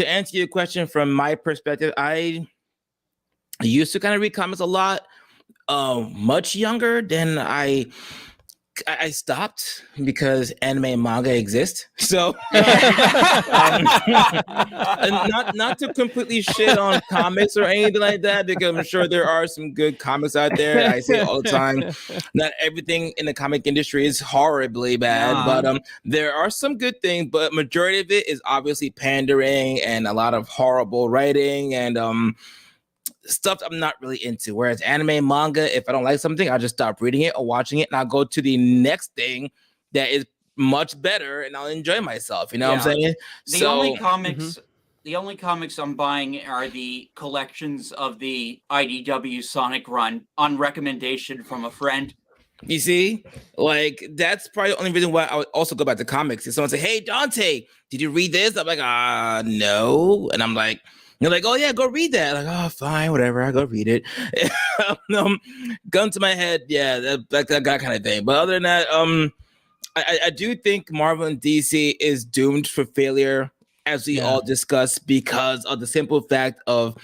answer your question from my perspective, I used to kind of read comics a lot, much younger than I stopped because anime and manga exist. So not to completely shit on comics or anything like that, because I'm sure there are some good comics out there. I say all the time, not everything in the comic industry is horribly bad, but there are some good things, but majority of it is obviously pandering and a lot of horrible writing and stuff I'm not really into. Whereas anime and manga, if I don't like something, I'll just stop reading it or watching it, and I'll go to the next thing that is much better, and I'll enjoy myself. You know what I'm saying? The only comics I'm buying are the collections of the IDW Sonic run on recommendation from a friend. You see, like that's probably the only reason why I would also go back to comics. If someone say, "Hey, Dante, did you read this?" I'm like, no, and I'm like. You're like, oh yeah, go read that. Like, oh, fine, whatever. I go read it. Gun to my head, yeah, that kind of thing. But other than that, I do think Marvel and DC is doomed for failure, as we all discussed, because of the simple fact of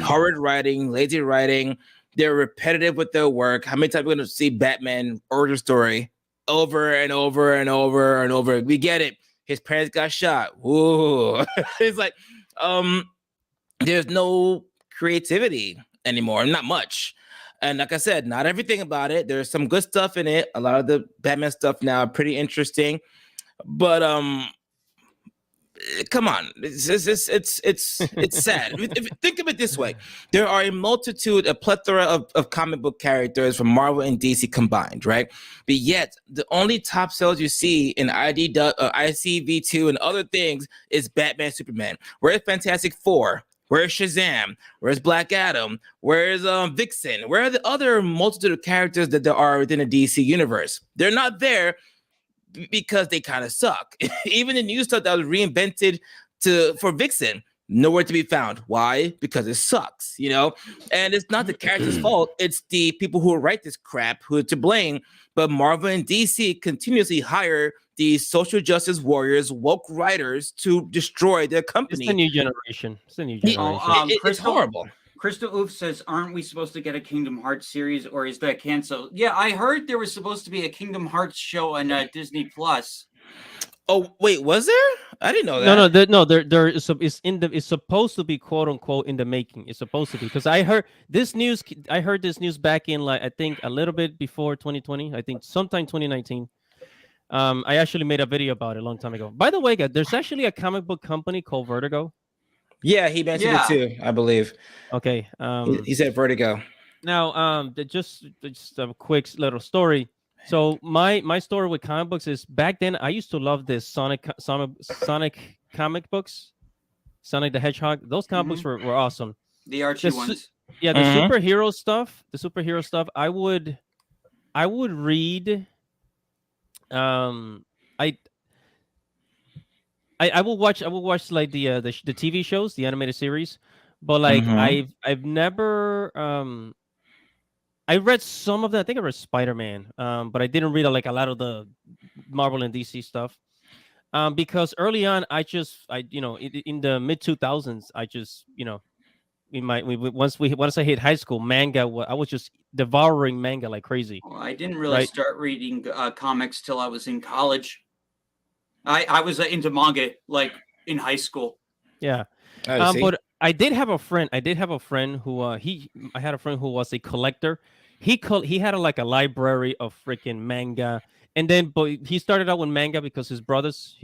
horrid writing, lazy writing. They're repetitive with their work. How many times are we going to see Batman origin story over and over and over and over? We get it. His parents got shot. Whoa. It's like, there's no creativity anymore, not much. And like I said, not everything about it. There's some good stuff in it. A lot of the Batman stuff now are pretty interesting. But come on, it's sad. If think of it this way, there are a plethora of comic book characters from Marvel and DC combined, right? But yet the only top sales you see in ICV2 and other things is Batman, Superman. Where's Fantastic Four? Where's Shazam? Where's Black Adam? Where's Vixen? Where are the other multitude of characters that there are within the DC universe? They're not there because they kind of suck. Even the new stuff that was reinvented for Vixen, nowhere to be found. Why? Because it sucks, you know? And it's not the character's fault. It's the people who write this crap who are to blame. But Marvel and DC continuously hire these social justice warriors, woke writers to destroy their company. It's the new generation. It's horrible. Crystal Oof says, aren't we supposed to get a Kingdom Hearts series, or is that canceled? Yeah, I heard there was supposed to be a Kingdom Hearts show on Disney Plus. Oh wait, was there? I didn't know that. No. There is. It's supposed to be quote unquote in the making. It's supposed to be, because I heard this news. Back in, like, I think a little bit before 2020. I think sometime 2019. I actually made a video about it a long time ago. By the way, guys, there's actually a comic book company called Vertigo. Yeah, he mentioned it too, I believe. Okay. He said Vertigo. Now, just a quick little story. So my story with comic books is, back then I used to love this Sonic comic books, Sonic the Hedgehog. Those comic books were awesome. The Archie ones. Yeah, the superhero stuff. I would read. I will watch like the TV shows, the animated series, but like I've never I read some of that. I think I read Spider-Man, but I didn't read like a lot of the Marvel and DC stuff. Because early on, in the mid 2000s, I just, once I hit high school, manga, I was just devouring manga like crazy. Well, I didn't really Right. start reading comics till I was in college. I was into manga like in high school. Yeah. Oh, see? But I did have a friend. Who I had a friend who was a collector. He had like a library of freaking manga, and then but he started out with manga because his brothers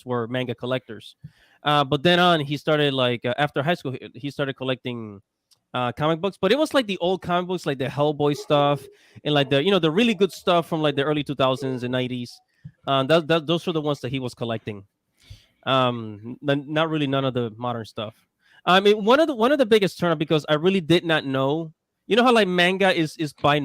were manga collectors. But then on he started like after high school he started collecting comic books, but it was like the old comic books, like the Hellboy stuff, and like the really good stuff from like the early 2000s and 90s. Those were the ones that he was collecting. Not really none of the modern stuff. I mean, one of the biggest turn up, because I really did not know. You know how like manga is by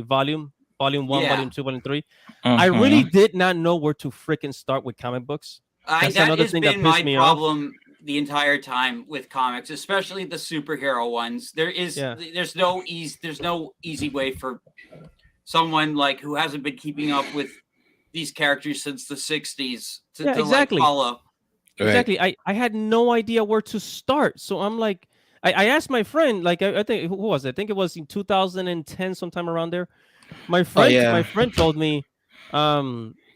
volume 1, Yeah. volume 2, volume 3. I really did not know where to freaking start with comic books. That's That another has thing that been pissed my me off. problem the entire time with comics, especially the superhero ones. There's no easy way for someone like who hasn't been keeping up with these characters since the 60s to exactly. like follow. Right. Exactly. I had no idea where to start. So I'm like, I asked my friend, like I think who was it? I think it was in 2010, sometime around there. My friend, yeah. my friend told me,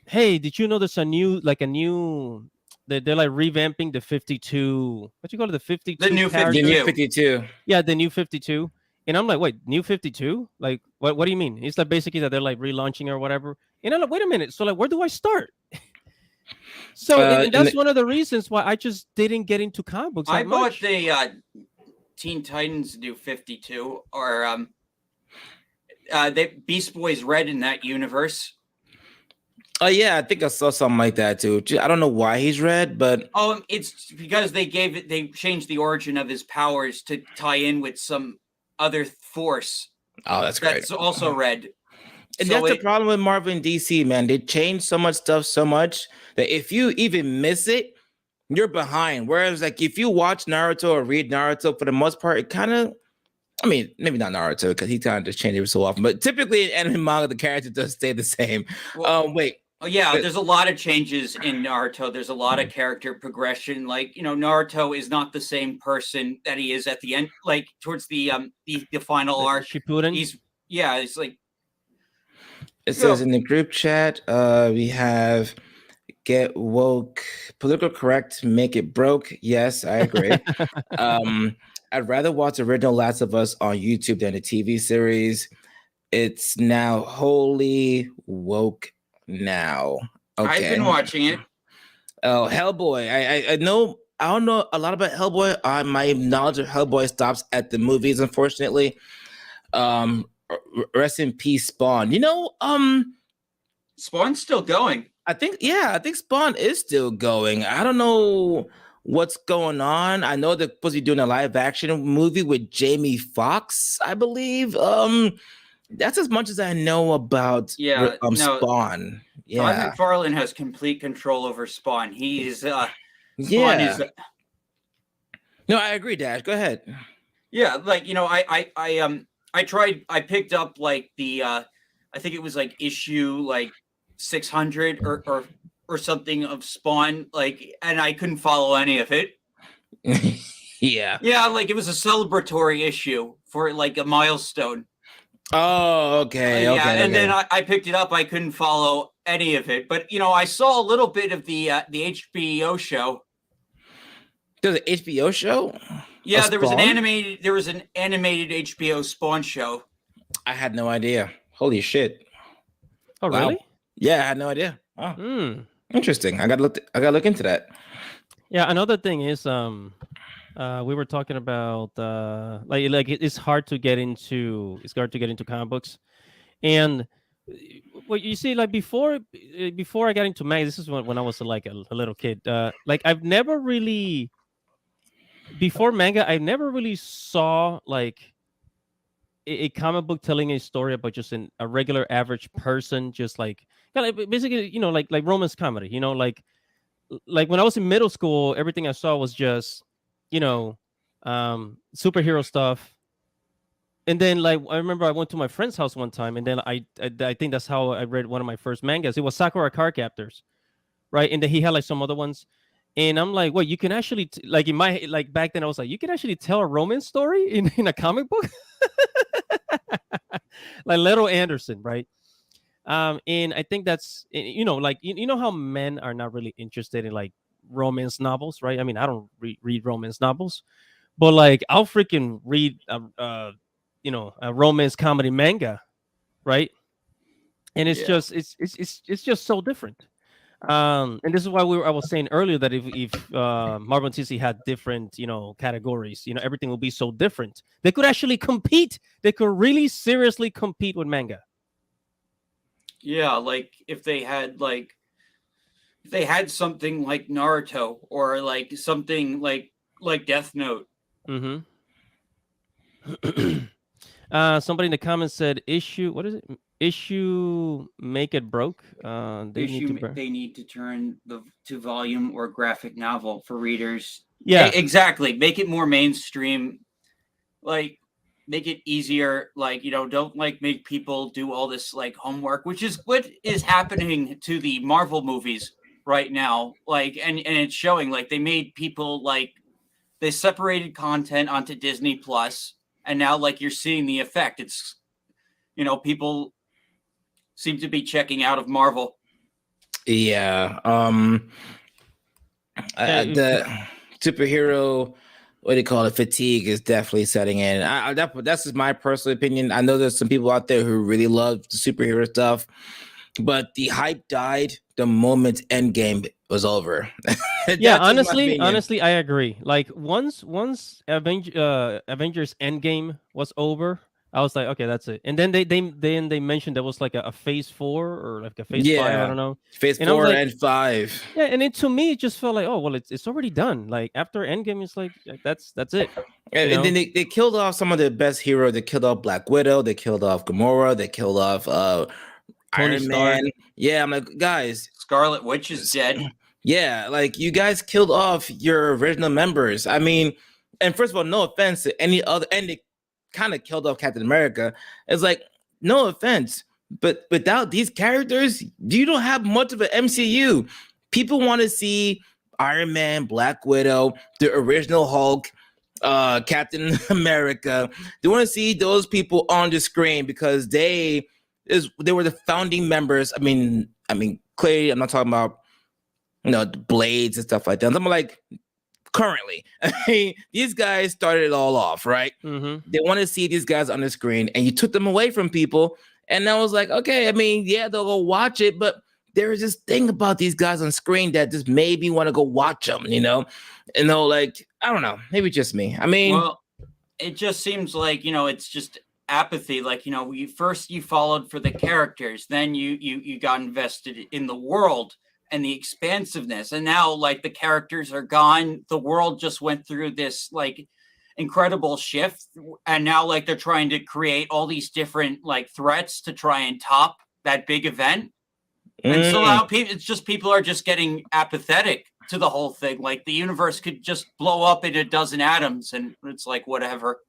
hey, did you know there's a new they're like revamping the 52. What you call it? The 52. The new characters? The new 52. 52. Yeah, the new 52. And I'm like, wait, new 52? Like, what do you mean? It's like basically that they're like relaunching or whatever. And I'm like, wait a minute. So like, where do I start? So and that's one of the reasons why I just didn't get into comic books. I bought much. the Teen Titans New 52 or Beast Boy's Red in that universe. Oh yeah, I think I saw something like that too. I don't know why he's red, but It's because they changed the origin of his powers to tie in with some other force. oh, that's great. That's also red. And So that's the problem with Marvel and DC, man. They change so much stuff so much that if you even miss it, you're behind. Whereas, like, if you watch Naruto or read Naruto, for the most part, it kind of, I mean, maybe not Naruto because he kind of just changed it so often. But typically in anime manga, the character does stay the same. Wait. Oh yeah, there's a lot of changes in Naruto. There's a lot of character progression. Like, Naruto is not the same person that he is at the end, like towards the final arc. Shippuden. It's like It says in the group chat, we have get woke, political correct, make it broke. Yes, I agree. I'd rather watch the original Last of Us on YouTube than the TV series. It's now wholly woke now. Okay. I've been watching it. Oh, Hellboy. I know. I don't know a lot about Hellboy. My knowledge of Hellboy stops at the movies, unfortunately. Rest in peace, Spawn. Spawn's still going. I think Spawn is still going. I don't know what's going on. I know they're supposed to be doing a live action movie with Jamie Foxx, I believe. That's as much as I know about Spawn. Yeah. Todd McFarlane has complete control over Spawn. He is Spawn is No, I agree, Dash. Go ahead. Yeah, like I picked up like the I think it was like issue like 600 or something of Spawn, like, and I couldn't follow any of it. Yeah, like it was a celebratory issue for like a milestone. Oh, okay. And then I picked it up. I couldn't follow any of it, but I saw a little bit of the HBO show. There's an HBO show? Yeah, there was an animated HBO Spawn show. I had no idea. Holy shit. Oh, wow. Really? Yeah, I had no idea. Oh. Interesting. I gotta look into that. Yeah, another thing is we were talking about like it's hard to get into comic books. And well, you see, like before I got into manga, this is when I was like a little kid. Like I've never really before manga, I never really saw like a comic book telling a story about just a regular average person, just like basically, like romance comedy. Like when I was in middle school, everything I saw was just superhero stuff. And then like I remember I went to my friend's house one time, and then I think that's how I read one of my first mangas. It was Sakura Card Captors, right? And then he had like some other ones. And I'm like, what? You can actually like in my like back then I was like, you can actually tell a romance story in a comic book, like Little Anderson, right? And I think that's like you know how men are not really interested in like romance novels, right? I mean, I don't read romance novels, but like I'll freaking read a romance comedy manga, right? And it's Yeah. just it's just so different. And this is why I was saying earlier that if Marvel and TC had different categories, everything would be so different. They could actually compete. They could really seriously compete with manga. Yeah, like if they had something like Naruto or like something like Death Note. Mm-hmm. Somebody in the comments said issue. What is it? Issue make it broke. They Need to turn to volume or graphic novel for readers. Yeah. Exactly. Make it more mainstream. Like make it easier. Like don't like make people do all this like homework, which is what is happening to the Marvel movies right now. Like and it's showing. Like they made people like they separated content onto Disney Plus, and now like you're seeing the effect. It's people seem to be checking out of Marvel. Yeah. The superhero, what do you call it, fatigue is definitely setting in. That's just my personal opinion. I know there's some people out there who really love the superhero stuff, but the hype died the moment Endgame was over. Yeah, honestly, I agree. Like once Avengers Endgame was over, I was like, okay, that's it. And then they mentioned there was like a phase 4 or like a phase 5, I don't know. Phase And 4 like, and 5. Yeah, and to me it just felt like, oh well, it's already done. Like after Endgame, it's like that's it. And then they killed off some of the best heroes. They killed off Black Widow. They killed off Gamora. They killed off Iron Man. Yeah, I'm like, guys, Scarlet Witch is dead. Yeah, like you guys killed off your original members. I mean, and first of all, no offense to any other, and they kind of killed off Captain America. It's like, no offense, but without these characters, you don't have much of an MCU. People want to see Iron Man, Black Widow, the original Hulk, Captain America. They want to see those people on the screen because they were the founding members. I mean, clearly, I'm not talking about the blades and stuff like that. I'm like, currently, I mean, these guys started it all off, right? Mm-hmm. They want to see these guys on the screen, and you took them away from people. And I was like, okay, I mean, yeah, they'll go watch it, but there's this thing about these guys on screen that just made me want to go watch them, like, I don't know, maybe just me. I mean, well, it just seems like, it's just apathy. Like, you followed for the characters, then you got invested in the world and the expansiveness, and now like the characters are gone, the world just went through this like incredible shift, and now like they're trying to create all these different like threats to try and top that big event. And so now people are just getting apathetic to the whole thing. Like the universe could just blow up in a dozen atoms, and it's like whatever.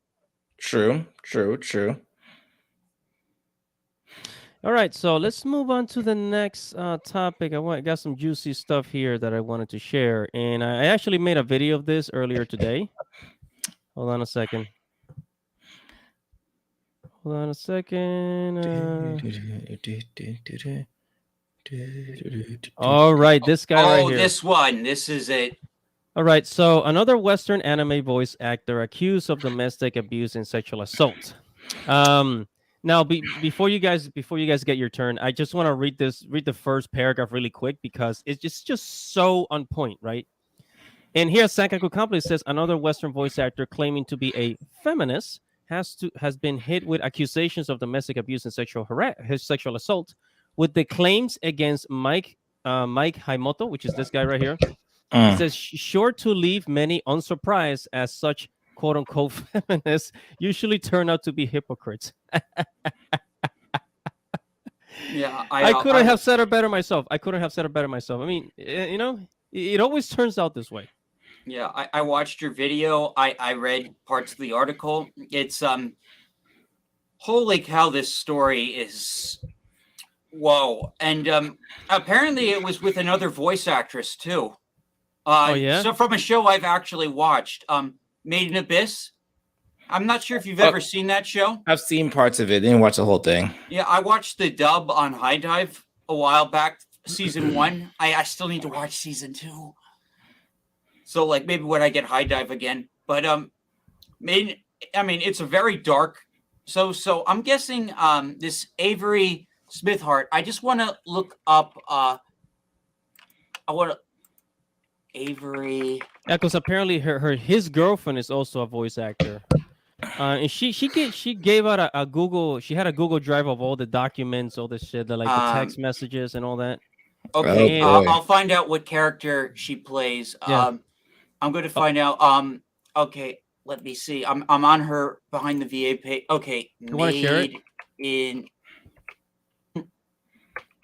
True. All right, so let's move on to the next topic. I got some juicy stuff here that I wanted to share, and I actually made a video of this earlier today. Hold on a second. All right, this guy right here. Oh, this one. This is it. All right, so another Western anime voice actor accused of domestic abuse and sexual assault. Now, before you guys get your turn, I just want to read the first paragraph really quick because it's just so on point, right? And here, Sankaku Company says another Western voice actor claiming to be a feminist has been hit with accusations of domestic abuse and sexual assault, with the claims against Mike Haimoto, which is this guy right here. He says, sure to leave many unsurprised, as such quote-unquote feminists usually turn out to be hypocrites. Yeah, I couldn't have said it better myself. I mean, it always turns out this way. Yeah, I watched your video. I read parts of the article. It's holy cow, this story is Whoa! And apparently, it was with another voice actress too. Oh yeah. So from a show I've actually watched, Made in Abyss. I'm not sure if you've Oh. ever seen that show. I've seen parts of it. Didn't watch the whole thing. Yeah, I watched the dub on High Dive a while back, season 1. I still need to watch season 2. So like maybe when I get High Dive again. But it's a very dark. So I'm guessing this Avery Smithhart. I just want to look up. Avery. Yeah, because apparently his girlfriend is also a voice actor. And she gave out a Google. She had a Google Drive of all the documents, all the shit, the text messages and all that. Okay, Oh, boy. I'll find out what character she plays. Yeah. I'm going to find out. Okay, let me see. I'm on her behind the VA page. Okay, You want to share it? In.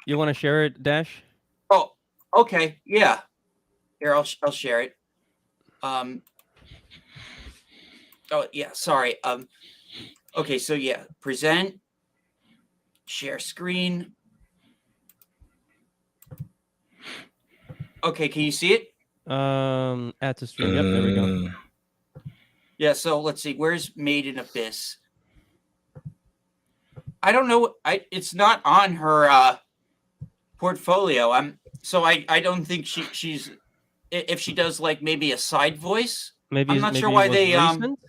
You want to share it, Dash? Oh, okay, yeah. Here, I'll share it. Oh yeah, sorry. Okay, so yeah, present, share screen. Okay, can you see it? Add to stream. Yep, there we go. Yeah, so let's see. Where's Made in Abyss? I don't know. It's not on her portfolio. I don't think she's if she does like maybe a side voice. Maybe I'm not maybe sure it why was they recent?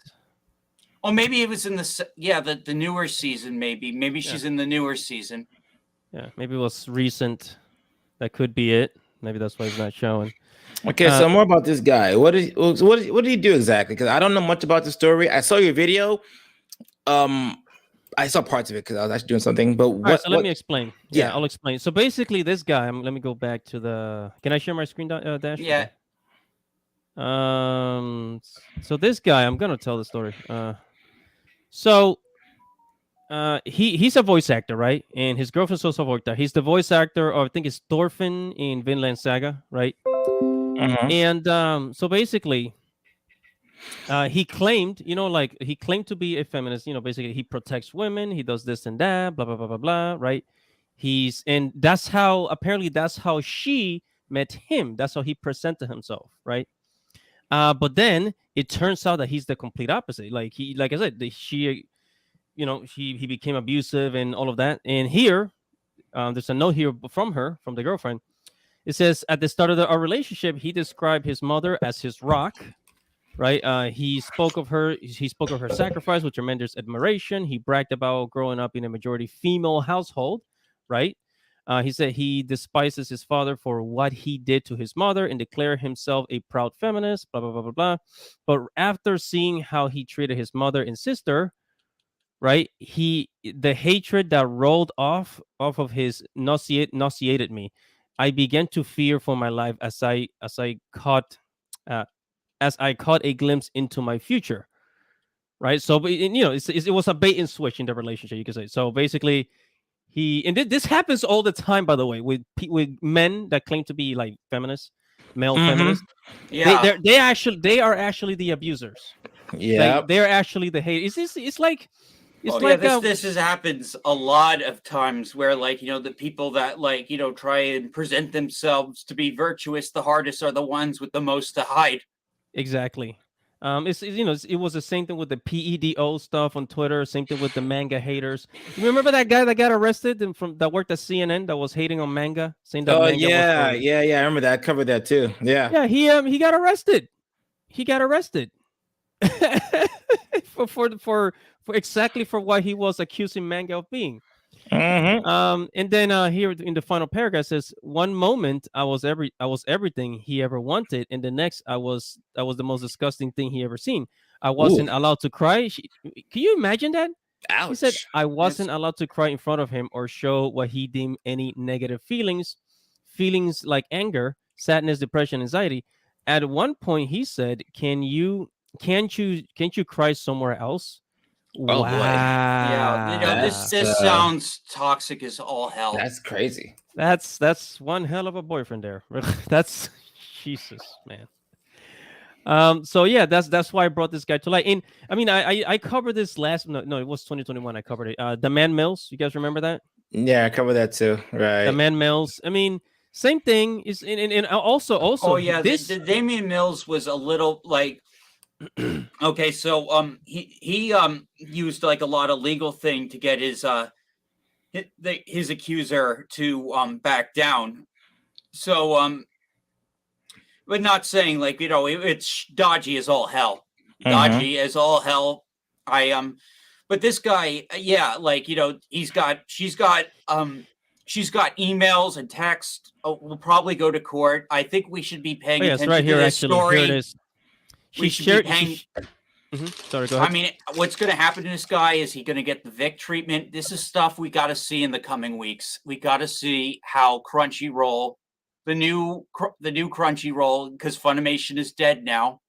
Oh, maybe it was in the newer season. Maybe she's in the newer season. Yeah, maybe it was recent. That could be it. Maybe that's why it's not showing. Okay, so more about this guy. What did he do exactly? Because I don't know much about the story. I saw your video. I saw parts of it because I was actually doing something. But let me explain. Yeah. I'll explain. So basically, this guy. Let me go back to the. Can I share my screen, Dash? Yeah. So this guy, I'm gonna tell the story. He's a voice actor, right? And his girlfriend's also a voice actor. He's the voice actor of, I think it's Thorfinn in Vinland Saga, right? And so basically, he claimed, he claimed to be a feminist. Basically, he protects women. He does this and that, blah blah blah blah blah, right? And that's how she met him. That's how he presented himself, right? But then it turns out that he's the complete opposite. Like I said, he became abusive and all of that. And here, there's a note here from the girlfriend. It says at the start of our relationship, he described his mother as his rock, right? He spoke of her sacrifice with tremendous admiration. He bragged about growing up in a majority female household, right? He said he despises his father for what he did to his mother and declared himself a proud feminist, blah, blah, blah, blah, blah. But after seeing how he treated his mother and sister, right, the hatred that rolled off of his nauseated me. I began to fear for my life as I caught a glimpse into my future, right? So, it was a bait and switch in the relationship, you could say. So basically, this happens all the time, by the way, with men that claim to be like feminists, male feminists. Yeah, they are actually the abusers. Yeah, they're actually the haters. This happens a lot of times where the people that try and present themselves to be virtuous the hardest are the ones with the most to hide. Exactly. It was the same thing with the PEDO stuff on Twitter. Same thing with the manga haters. You remember that guy that got arrested that worked at CNN that was hating on manga, saying that. Yeah. I remember that. I covered that too. Yeah. Yeah. He got arrested. for exactly for what he was accusing manga of being. And then here in the final paragraph says, one moment I was everything he ever wanted, and the next I was the most disgusting thing he ever seen. I wasn't allowed to cry. Can you imagine that? Ouch. He said I wasn't allowed to cry in front of him or show what he deemed any negative feelings like anger, sadness, depression, anxiety. At one point he said, can't you cry somewhere else? Oh, wow. boy. Yeah, this sounds toxic as all hell. That's crazy. That's one hell of a boyfriend there. That's Jesus, man. So yeah, that's why I brought this guy to light. And I mean, I covered this it was 2021. I covered it. The Man Mills. You guys remember that? Yeah, I cover that too. The Right. man Mills. I mean, same thing is and also Oh yeah, this. the Damian Mills was a little like okay, so he used like a lot of legal thing to get his accuser to back down. So but not saying like it's dodgy as all hell. Dodgy as all hell. But this guy, yeah, like she's got emails and text. Oh, we'll probably go to court. I think we should be paying Oh, yes, attention right here to this actually. story. Here it is. We should be paying. Sorry, go ahead. I mean, what's going to happen to this guy? Is he going to get the Vic treatment? This is stuff we got to see in the coming weeks. We got to see how Crunchyroll, the new Crunchyroll, because Funimation is dead now.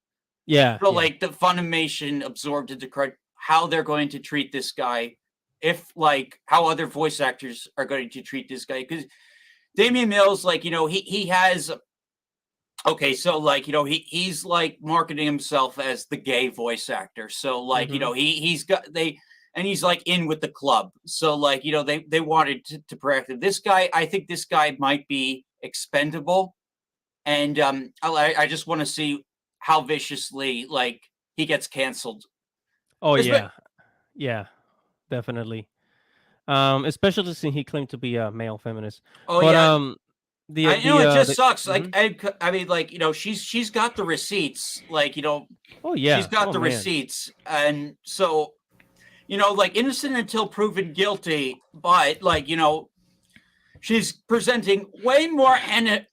Yeah. So like the Funimation absorbed into how they're going to treat this guy, if like how other voice actors are going to treat this guy, because Damian Mills, like he has. Okay, so like he's like marketing himself as the gay voice actor. So like he's like in with the club. So like they wanted to protect him. This guy, I think this guy might be expendable, and I just want to see how viciously like he gets canceled. Oh yeah, definitely. Especially since he claimed to be a male feminist. Oh but, yeah. I know it just sucks. Mhm. Like I mean, like she's got the receipts. Like Oh yeah, she's got the man. receipts, and so like innocent until proven guilty. But like she's presenting way more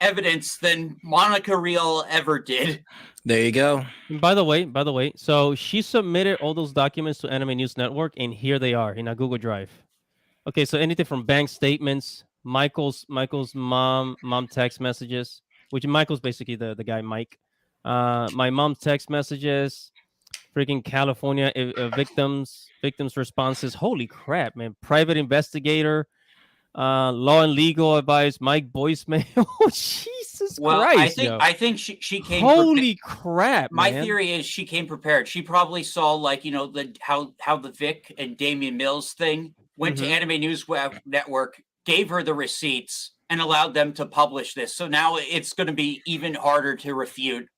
evidence than Monica Rial ever did. There you go. By the way, so she submitted all those documents to Anime News Network, and here they are in a Google Drive. Okay, so anything from bank statements, Michael's mom text messages, which Michael's basically the guy Mike. My mom's text messages, freaking California victims responses. Holy crap, man! Private investigator, law and legal advice, Mike voicemail. Oh, Jesus Christ! I think she came. Holy crap! My man. theory is she came prepared. She probably saw like how the Vic and Damian Mills thing went to Anime News Network, gave her the receipts, and allowed them to publish this. So now it's going to be even harder to refute.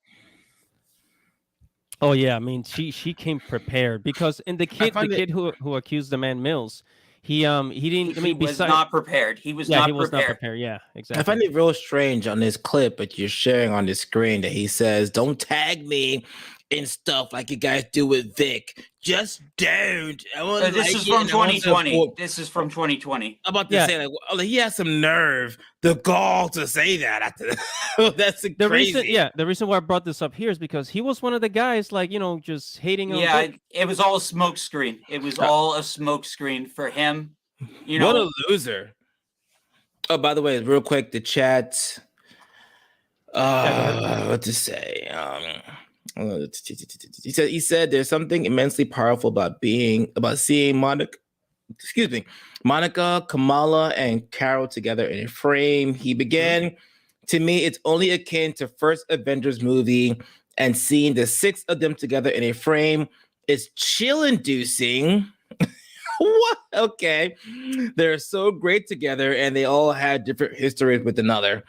Oh yeah, I mean she came prepared because in the kid who accused the man Mills, he didn't. I mean, he was not prepared. He was not prepared. Yeah, exactly. I find it real strange on this clip that you're sharing on the screen that he says, "Don't tag me in stuff like you guys do with Vic. Just don't." This is from 2020. This is from 2020. I'm about to say, like, well, he has some nerve, the gall to say that after that. That's crazy. The reason why I brought this up here is because he was one of the guys, like, just hating on Vic. It was all a smokescreen. It was all a smokescreen for him. What a loser. Oh, by the way, real quick, the chat. What to say? He said there's something immensely powerful about seeing Monica, Kamala, and Carol together in a frame. He began, to me, it's only akin to first Avengers movie, and seeing the 6 of them together in a frame is chill-inducing. What? Okay. They're so great together, and they all had different histories with another.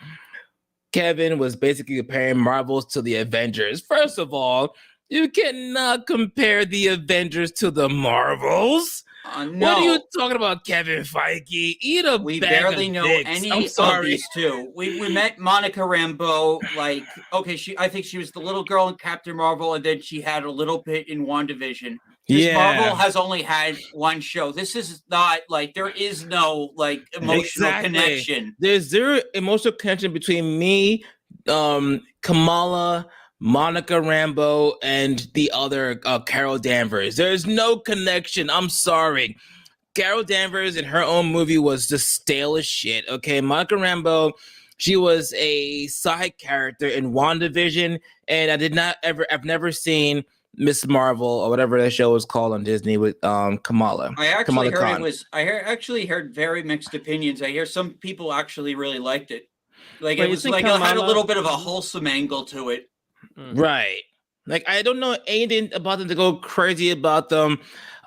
Kevin was basically comparing Marvels to the Avengers. First of all, you cannot compare the Avengers to the Marvels. No. What are you talking about, Kevin Feige? We barely know any of these two. We met Monica Rambeau. Like, okay, I think she was the little girl in Captain Marvel, and then she had a little bit in WandaVision. Marvel has only had one show. This is not like there is no like emotional connection. There's zero emotional connection between me, Kamala, Monica Rambeau, and the other Carol Danvers. There's no connection. I'm sorry. Carol Danvers in her own movie was just stale as shit. Okay, Monica Rambeau, she was a side character in WandaVision, and I've never seen Miss Marvel or whatever that show was called on Disney with Kamala. I actually heard very mixed opinions. I hear some people actually really liked it. Like it was like it had a little bit of a wholesome angle to it. Right. Like I don't know anything about them to go crazy about them.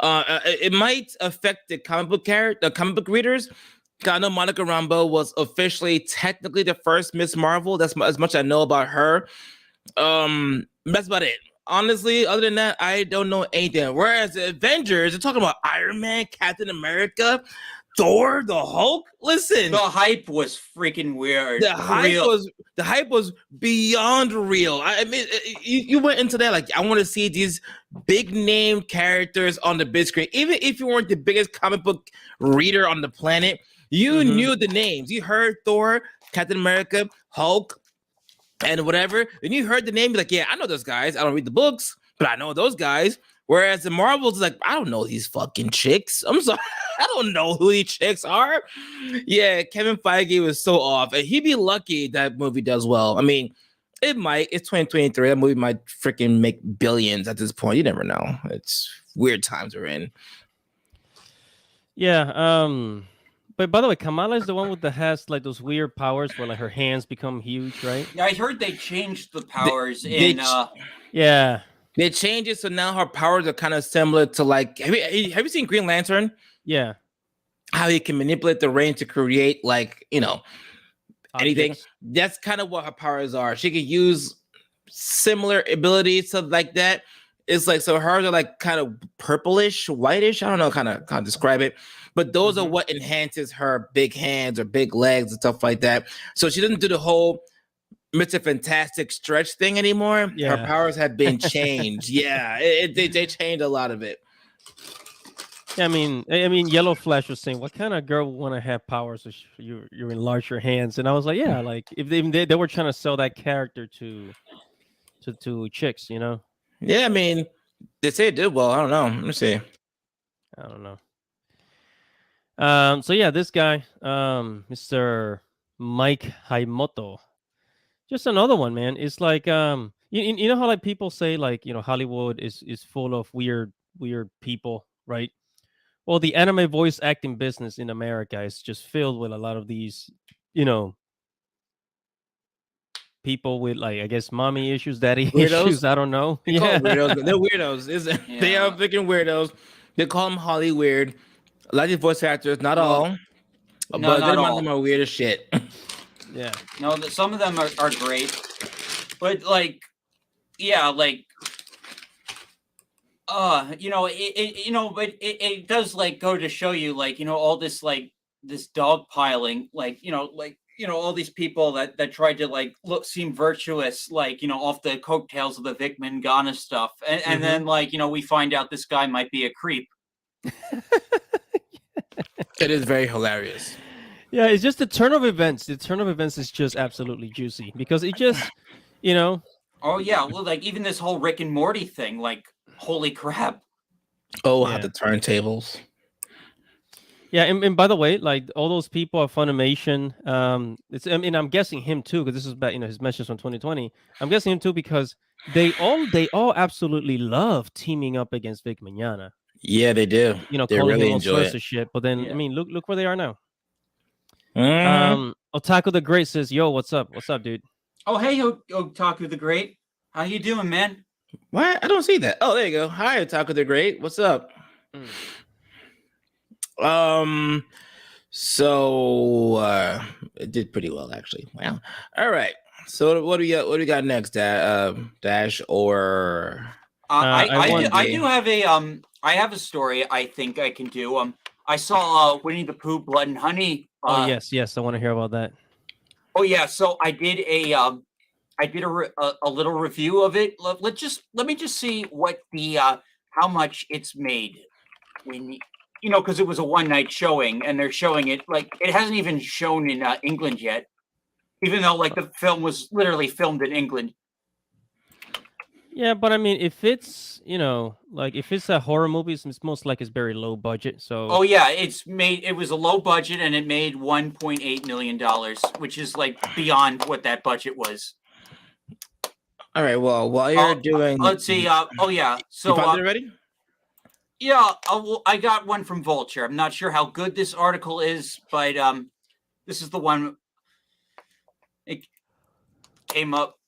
It might affect the comic book readers. I know Monica Rambeau was officially technically the first Miss Marvel. That's as much I know about her. That's about it. Honestly, other than that, I don't know anything. Whereas the Avengers, they're talking about Iron Man, Captain America, Thor, the Hulk. Listen, The hype was freaking weird. the hype was beyond real. I mean, you went into that like, I want to see these big name characters on the big screen. Even if you weren't the biggest comic book reader on the planet, you knew the names. You heard Thor, Captain America, Hulk, and whatever. Then you heard the name, be like, yeah, I know those guys. I don't read the books, but I know those guys. Whereas the Marvels, like, I don't know these fucking chicks. I'm sorry, I don't know who these chicks are. Yeah, Kevin Feige was so off, and he'd be lucky that movie does well. I mean, it might. It's 2023. That movie might freaking make billions at this point. You never know. It's weird times we're in. Yeah. But by the way, Kamala is the one with the has like those weird powers where like her hands become huge, right? Yeah, I heard they changed the powers Yeah. They changed it so now her powers are kind of similar to like. Have you seen Green Lantern? Yeah. How he can manipulate the rain to create like anything. Objects. That's kind of what her powers are. She can use similar abilities to like that. It's like, so hers are like kind of purplish, whitish. I don't know, kind of describe it. But those are what enhances her big hands or big legs and stuff like that. So she doesn't do the whole Mr. Fantastic stretch thing anymore. Yeah. Her powers have been changed. Yeah, they changed a lot of it. Yeah, I mean, Yellow Flash was saying, "What kind of girl would want to have powers? So you enlarge your hands?" And I was like, "Yeah, like if they were trying to sell that character to chicks, you know." Yeah, I mean, they say it did well. I don't know. Let me see. I don't know. So yeah, this guy, Mr. Mike Haimoto, just another one, man. It's like, you know how like people say like, Hollywood is full of weird people, right? Well, the anime voice acting business in America is just filled with a lot of these, people with like, I guess, mommy issues, daddy Weirdos? issues. I don't know. They call them weirdos. They're weirdos. They are freaking weirdos. They call them Holly weird. A lot of these voice actors, not all, but not a lot all. of them are weird as shit. Yeah. No, some of them are great, but like, yeah, like, but it does like go to show you, like, all this like this dog piling, like, all these people that tried to like seem virtuous, like, off the coattails of the Vic Mangana stuff, and then like, we find out this guy might be a creep. It is very hilarious. Yeah, it's just the turn of events. The turn of events is just absolutely juicy because it just, Oh yeah, well, like even this whole Rick and Morty thing, like, holy crap. Oh, Yeah. how the turntables. Yeah, and by the way, like all those people at Funimation, I'm guessing him too because this is back, his message from 2020. I'm guessing him too because they all absolutely love teaming up against Vic Mignogna. Yeah, they do. They They calling really him all enjoy sorts it. of shit. But then, Yeah. I mean, look where they are now. Mhm. Otaku the Great says, "Yo, what's up? What's up, dude?" Oh, hey, Otaku the Great. How you doing, man? What? I don't see that. Oh, there you go. Hi, Taco the Great. What's up? So it did pretty well actually. Wow. All right. So what do we got next? Dash or I do have I have a story I think I can do. I saw Winnie the Pooh, Blood and Honey. Oh yes, I want to hear about that. Oh yeah, so I did a little review of it. Let me just see what the how much it's made when because it was a one night showing and they're showing it like it hasn't even shown in England yet, even though like the film was literally filmed in England. Yeah, but I mean, if it's like if it's a horror movie, it's most like it's very low budget. So Oh yeah, it was a low budget and it made $1.8 million, which is like beyond what that budget was. all right. Well, while you're doing, Let's see. Oh yeah. So you found it already? yeah, I got one from Vulture. I'm not sure how good this article is, but this is the one. It came up.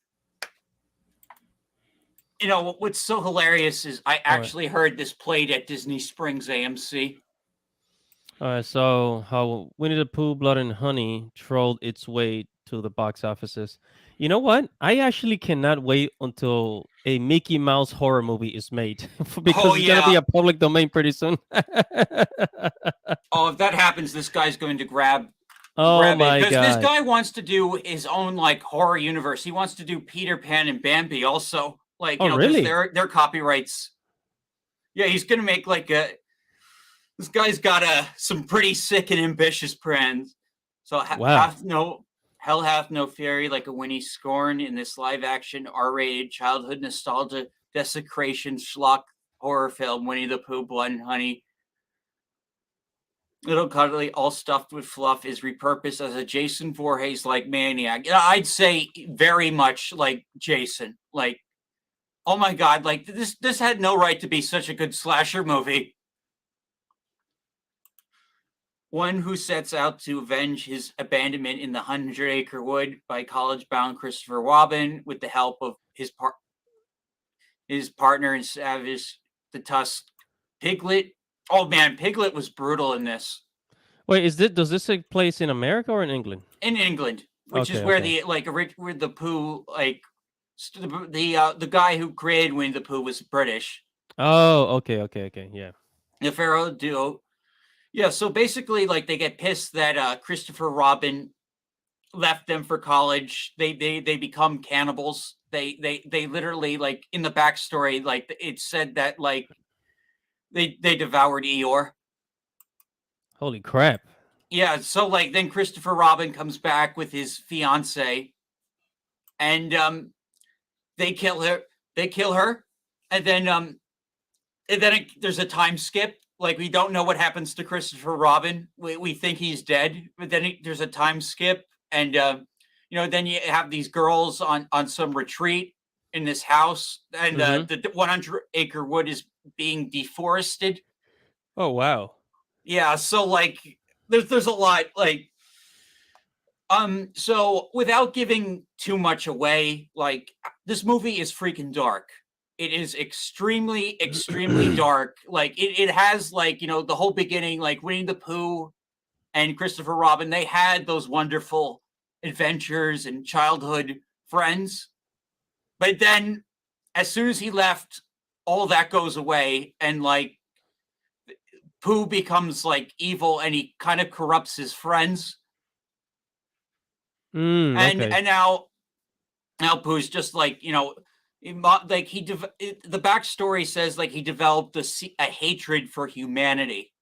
What's so hilarious is I actually heard this played at Disney Springs AMC. All right, so how Winnie the Pooh, Blood and Honey trolled its way to the box offices. You know what? I actually cannot wait until a Mickey Mouse horror movie is made Oh because it's gonna yeah. be a public domain pretty soon. Oh, if that happens, this guy's going to Oh grab it my because this god! guy wants to do his own like horror universe. He wants to do Peter Pan and Bambi also, like Oh because really? their copyrights. Yeah, he's gonna make like a. This guy's got some pretty sick and ambitious plans. So Wow. hell hath no fury like a Winnie scorn in this live action R-rated childhood nostalgia desecration schlock horror film Winnie the Pooh, Blood and Honey. Little cuddly, all stuffed with fluff, is repurposed as a Jason Voorhees like maniac. I'd say very much like Jason. Like, oh my god, like this had no right to be such a good slasher movie. One who sets out to avenge his abandonment in the 100-Acre Wood by college-bound Christopher Robin with the help of his partner in Savage the Tusk, Piglet. Oh man, Piglet was brutal in this. Wait, does this take place in America or in England? In England, which is Okay, where okay. where the Pooh the guy who created Winnie the Pooh was British. Oh, okay. Yeah. The Pharaoh duo. Yeah, so basically, like they get pissed that Christopher Robin left them for college. They become cannibals. They literally, like, in the backstory, like it said that like they devoured Eeyore. Holy crap! Yeah, so like then Christopher Robin comes back with his fiance, and they kill her. They kill her, and then there's a time skip. Like we don't know what happens to Christopher Robin. We think he's dead, but then there's a time skip, and then you have these girls on some retreat in this house, and Mm-hmm. the 100-acre wood is being deforested. Oh wow. Yeah, so like there's a lot like so without giving too much away, like this movie is freaking dark. It is extremely, extremely dark. Like it has like, the whole beginning, like Winnie the Pooh and Christopher Robin, they had those wonderful adventures and childhood friends. But then as soon as he left, all that goes away and like Pooh becomes like evil and he kind of corrupts his friends. Okay. And now Pooh's just like, like the backstory says like he developed a hatred for humanity,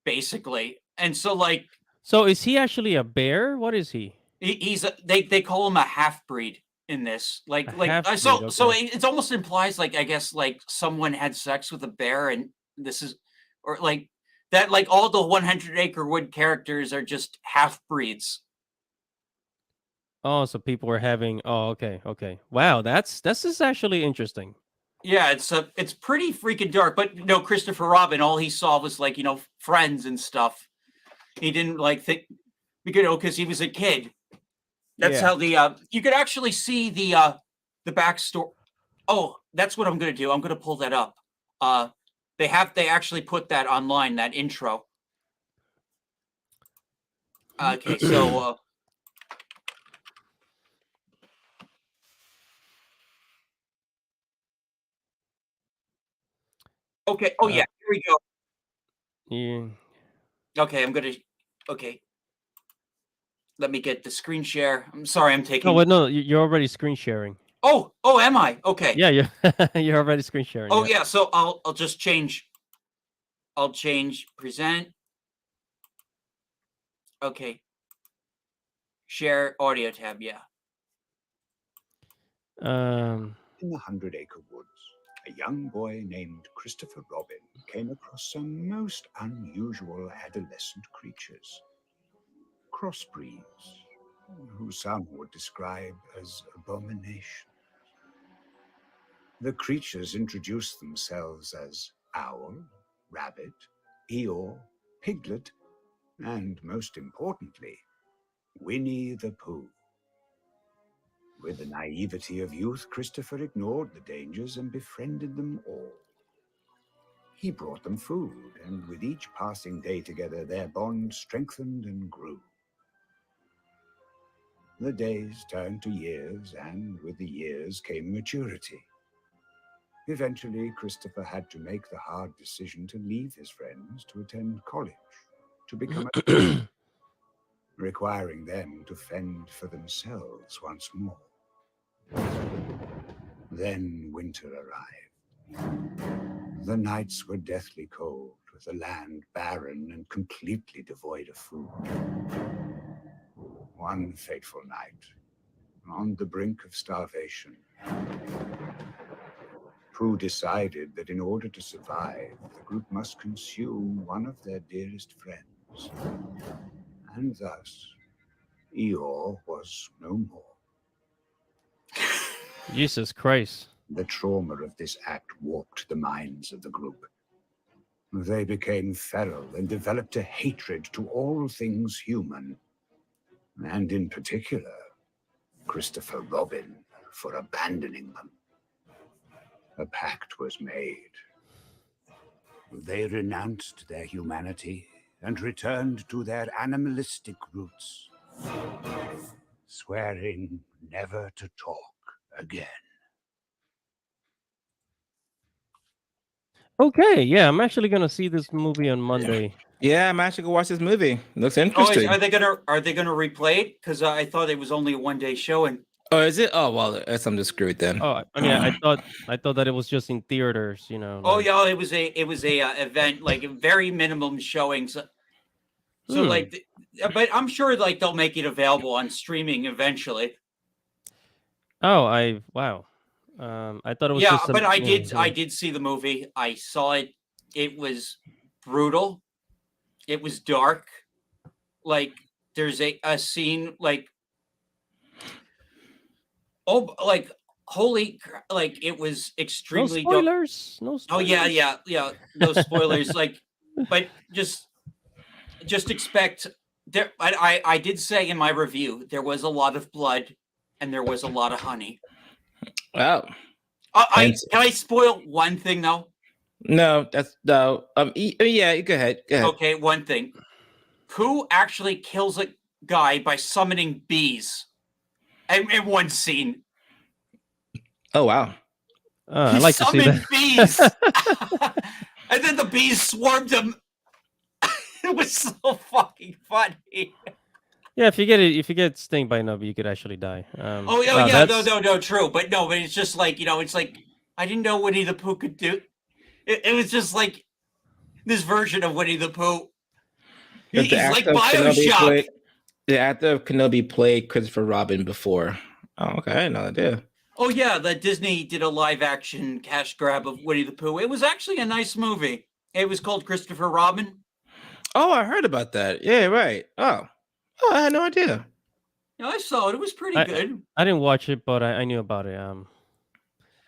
basically. And so like So is he actually a bear? What is he? they call him a half breed in this. A half-breed, So okay. it almost implies like I guess like someone had sex with a bear and this is or like that like all the 100-acre wood characters are just half breeds. Oh, so people were having. Oh, okay. Wow, this is actually interesting. Yeah, it's pretty freaking dark. But Christopher Robin, all he saw was like friends and stuff. He didn't like think because he was a kid. That's Yeah. how the you could actually see the backstory. Oh, that's what I'm gonna do. I'm gonna pull that up. They actually put that online, that intro. Okay, so okay. Oh yeah, here we go. Yeah. Okay, okay. Let me get the screen share. I'm sorry, I'm taking. Oh, wait, no, you're already screen sharing. Oh, am I? Okay. Yeah, you're already screen sharing. Oh yeah, so I'll just change. I'll change present. Okay. Share audio tab, yeah. In the 100-Acre Woods, a young boy named Christopher Robin came across some most unusual adolescent creatures. Crossbreeds, who some would describe as abominations. The creatures introduced themselves as owl, rabbit, Eeyore, piglet, and most importantly, Winnie the Pooh. With the naivety of youth, Christopher ignored the dangers and befriended them all. He brought them food, and with each passing day together, their bond strengthened and grew. The days turned to years, and with the years came maturity. Eventually, Christopher had to make the hard decision to leave his friends to attend college, to become a requiring them to fend for themselves once more. Then winter arrived. The nights were deathly cold, with the land barren and completely devoid of food. One fateful night, on the brink of starvation, Pooh decided that in order to survive, the group must consume one of their dearest friends. And thus, Eeyore was no more. Jesus Christ. The trauma of this act warped the minds of the group. They became feral and developed a hatred to all things human, and in particular, Christopher Robin for abandoning them. A pact was made. They renounced their humanity and returned to their animalistic roots, swearing never to talk again. Okay, yeah, I'm actually gonna see this movie on Monday. Yeah, I'm actually gonna watch this movie. Looks Oh, interesting. are they gonna replay it? Because I thought it was only a 1-day showing. Oh, is it? Oh, well, that's I'm just screwed then. Oh, I mean, I thought that it was just in theaters, you know. Oh like- yeah, it was a event, like a very minimum showings. So like, but I'm sure like they'll make it available on streaming eventually. Oh, wow. I thought it was Yeah, just. but I did see the movie. I saw it. It was brutal. It was dark. Like there's a scene like, oh, like holy, like it was No extremely dark. spoilers. No Oh spoilers. yeah. No spoilers. Like, but just expect there. I did say in my review there was a lot of blood and there was a lot of honey. Wow. Can I spoil one thing though? No, that's no. Yeah, go ahead. Go ahead. Okay, one thing. Pooh actually kills a guy by summoning bees in one scene. Oh wow. I like to see summoned that. bees. And then the bees swarmed him. It was so fucking funny. Yeah, if you get stung by another, you could actually die. Oh wow, yeah, that's- no, true. But it's just like, it's like I didn't know Winnie the Pooh could do. It was just like this version of Winnie the Pooh. But He's like Bioshock. The actor of Kenobi played Christopher Robin before. Oh, okay. I had no idea. Oh yeah, that Disney did a live action cash grab of Winnie the Pooh. It was actually a nice movie. It was called Christopher Robin. Oh, I heard about that. Yeah, right. Oh, I had no idea. Yeah, I saw it. It was pretty good. I didn't watch it, but I knew about it.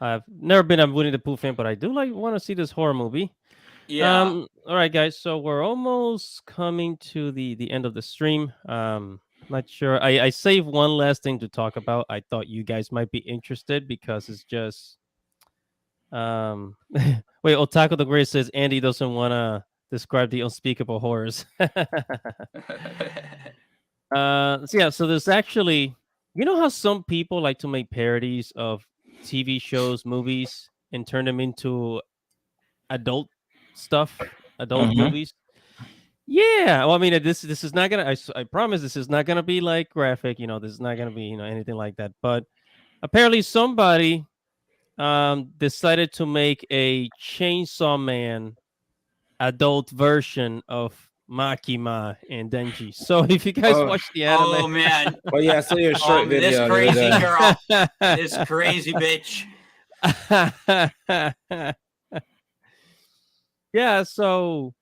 I've never been a Winnie the Pooh fan, but I do want to see this horror movie. Yeah. All right, guys. So we're almost coming to the end of the stream. Not sure. I saved one last thing to talk about. I thought you guys might be interested because it's just. Wait, Otaku the Great says Andy doesn't want to describe the unspeakable horrors. So there's actually, you know how some people like to make parodies of TV shows, movies, and turn them into adult stuff, adult movies. Yeah, well, I mean, this is not gonna. I promise this is not gonna be like graphic. This is not gonna be anything like that. But apparently, somebody decided to make a Chainsaw Man adult version of Makima and Denji. So if you guys watch the anime, Oh man. Oh yeah, I saw your short video. This crazy girl. This crazy bitch. yeah, so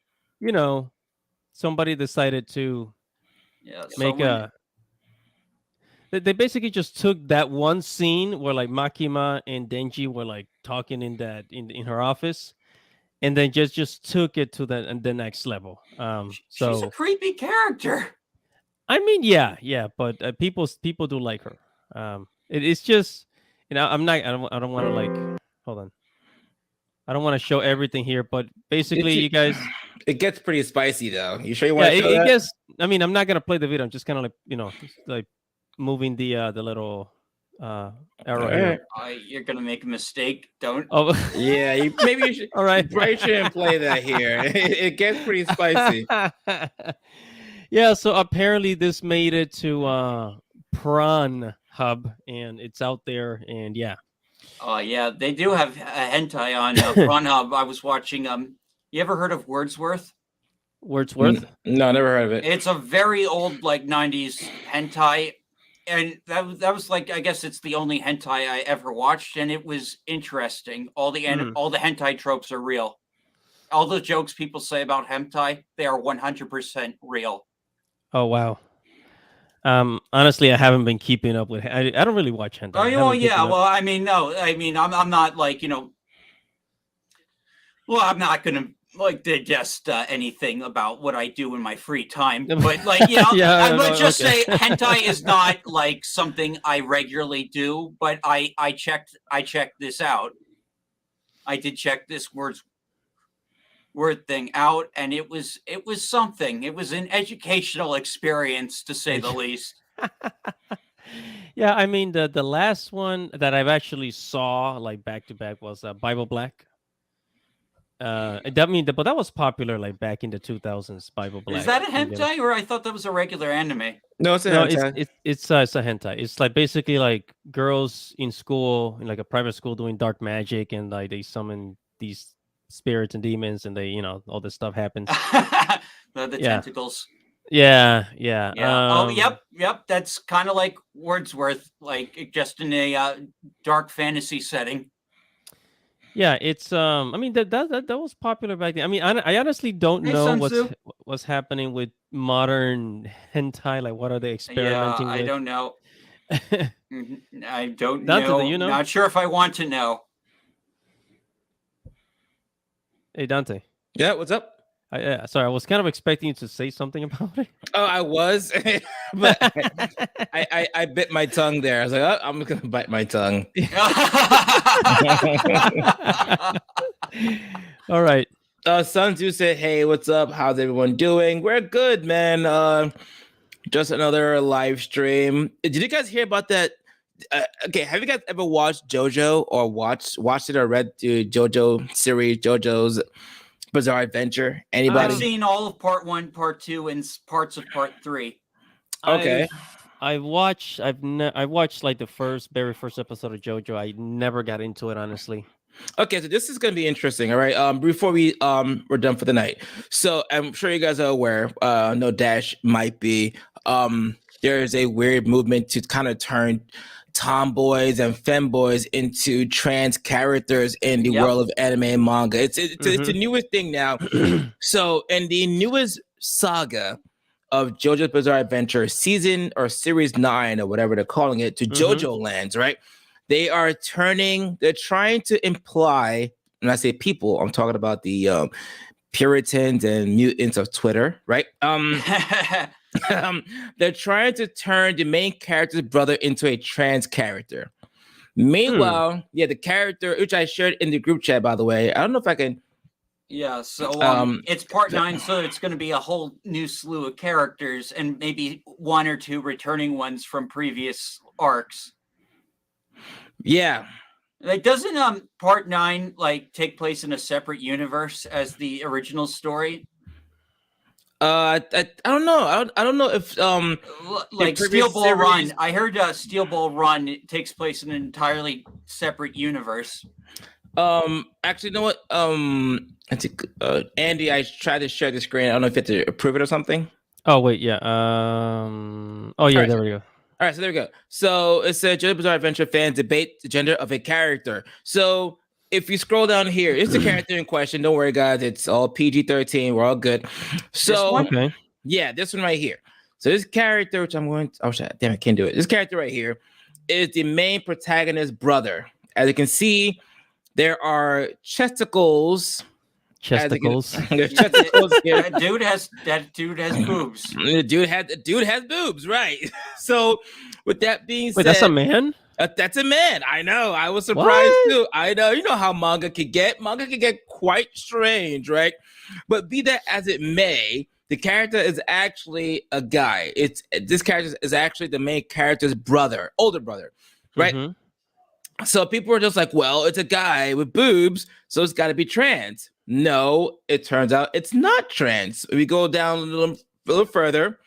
somebody decided to make they basically just took that one scene where like Makima and Denji were like talking in her office, and then just took it to the next level. So she's a creepy character. I mean, yeah, but people do like her. It's just, I don't want to like, hold on. I don't want to show everything here, but basically, you guys. It gets pretty spicy though. You sure you Yeah, want to show it that? gets. I mean, I'm not gonna play the video. I'm just kind of like just like moving the little arrow here. You're gonna make a mistake. Don't. Oh, Yeah, maybe you should. all right. You probably shouldn't play that here. It gets pretty spicy. Yeah, so apparently this made it to Prawn Hub, and it's out there, and yeah. Yeah, they do have a hentai on Pornhub. I was watching. You ever heard of Wordsworth? Wordsworth? No, never heard of it. It's a very old, like 90s hentai, and that was like, I guess it's the only hentai I ever watched, and it was interesting. All the hentai tropes are real. All the jokes people say about hentai, they are 100% real. Oh wow. Honestly, I haven't been keeping up with. I don't really watch hentai. Oh, well, yeah. Well, I mean, no. I mean, I'm not like Well, I'm not gonna like digest anything about what I do in my free time, but like Yeah, I would just okay. say hentai is not like something I regularly do. But I checked this out. I did check this word thing out, and it was something. It was an educational experience, to say the least. Yeah, I mean the last one that I've actually saw like back to back was Bible Black. But that was popular like back in the 2000s. Bible Black. Is that a hentai, or I thought that was a regular anime? No, it's a hentai. It's a hentai. It's like basically like girls in school, in like a private school, doing dark magic, and like they summon these spirits and demons, and they all this stuff happens. the tentacles. Yeah. Yep. That's kind of like Wordsworth, like just in a dark fantasy setting. Yeah, it's I mean that was popular back then. I mean, I honestly don't know what's happening with modern hentai. Like, what are they experimenting with? I don't know. I don't Dante, know. do you know? Not sure if I want to know. Hey, Dante. Yeah, what's up? Sorry, I was kind of expecting you to say something about it. Oh, I was, but I bit my tongue there. I was like, oh, I'm gonna bite my tongue. All right. Sun Tzu said, "Hey, what's up? How's everyone doing? We're good, man. Just another live stream. Did you guys hear about that? Okay, have you guys ever watched JoJo or watched it or read the JoJo series, JoJo's Bizarre Adventure? Anybody? I've seen all of part 1, part 2, and parts of part 3. Okay. I watched like the very first episode of JoJo. I never got into it, honestly. Okay, so this is gonna be interesting. All right. Before we're done for the night. So I'm sure you guys are aware. No Dash might be. There is a weird movement to kind of turn tomboys and femboys into trans characters in the world of anime and manga. It's the newest thing now. So in the newest saga of JoJo's Bizarre Adventure, season or series 9 or whatever they're calling it, to JoJo lands, right? They're trying to imply, when I say people, I'm talking about the Puritans and mutants of Twitter, right? They're trying to turn the main character's brother into a trans character. Meanwhile, the character, which I shared in the group chat, by the way, I don't know if I can. Yeah, so it's part 9, so it's going to be a whole new slew of characters and maybe 1 or 2 returning ones from previous arcs. Yeah. Like, doesn't part 9 like take place in a separate universe as the original story? I don't know. I don't know if like Steel Ball Run. I heard Steel Ball Run takes place in an entirely separate universe. Actually, you know what? I think Andy, I tried to share the screen. I don't know if you have to approve it or something. Oh wait, yeah. Oh yeah, there we go. All right, so there we go. So it said JoJo's Bizarre Adventure fans debate the gender of a character. So if you scroll down here, it's the character in question. Don't worry, guys. It's all PG-13. We're all good. So this one right here. So this character, which I'm going to, damn, I can't do it. This character right here is the main protagonist's brother. As you can see, there are chesticles. Chesticles. That dude has boobs. The dude has boobs, right? So with that being said, wait, that's a man? That's a man. I know. I was surprised too. I know. You know how manga could get. Manga could get quite strange, right? But be that as it may, the character is actually a guy. This character is actually the main character's brother, older brother, right? Mm-hmm. So people are just like, well, it's a guy with boobs, so it's got to be trans. No, it turns out it's not trans. We go down a little further.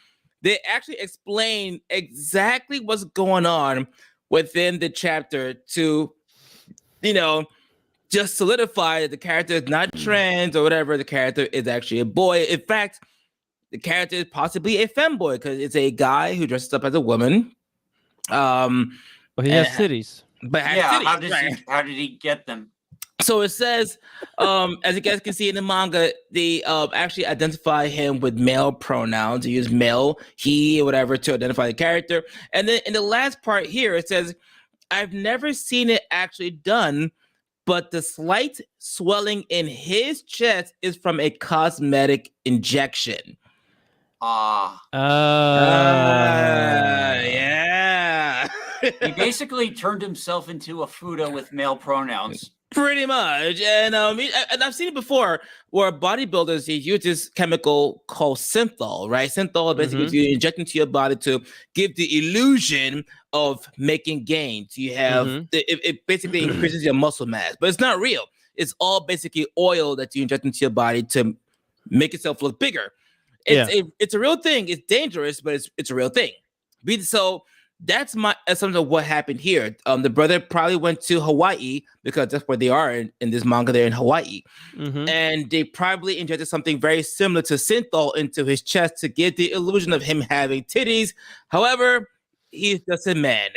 They actually explain exactly what's going on within the chapter to, just solidify that the character is not trans or whatever. The character is actually a boy. In fact, the character is possibly a femboy because it's a guy who dresses up as a woman. But he has titties. But has titties, how did he get them? So it says, as you guys can see in the manga, they actually identify him with male pronouns. They use male, he, or whatever to identify the character. And then in the last part here, it says, I've never seen it actually done, but the slight swelling in his chest is from a cosmetic injection. Yeah. He basically turned himself into a Fuda with male pronouns. Pretty much. And I've seen it before where bodybuilders use this chemical called synthol, right? Synthol basically you inject into your body to give the illusion of making gains. You have it basically increases your muscle mass, but it's not real. It's all basically oil that you inject into your body to make yourself look bigger. It's a real thing. It's dangerous, but it's a real thing. So that's some of what happened here. The brother probably went to Hawaii because that's where they are in this manga. They're in Hawaii, and they probably injected something very similar to synthol into his chest to give the illusion of him having titties. However, he's just a man.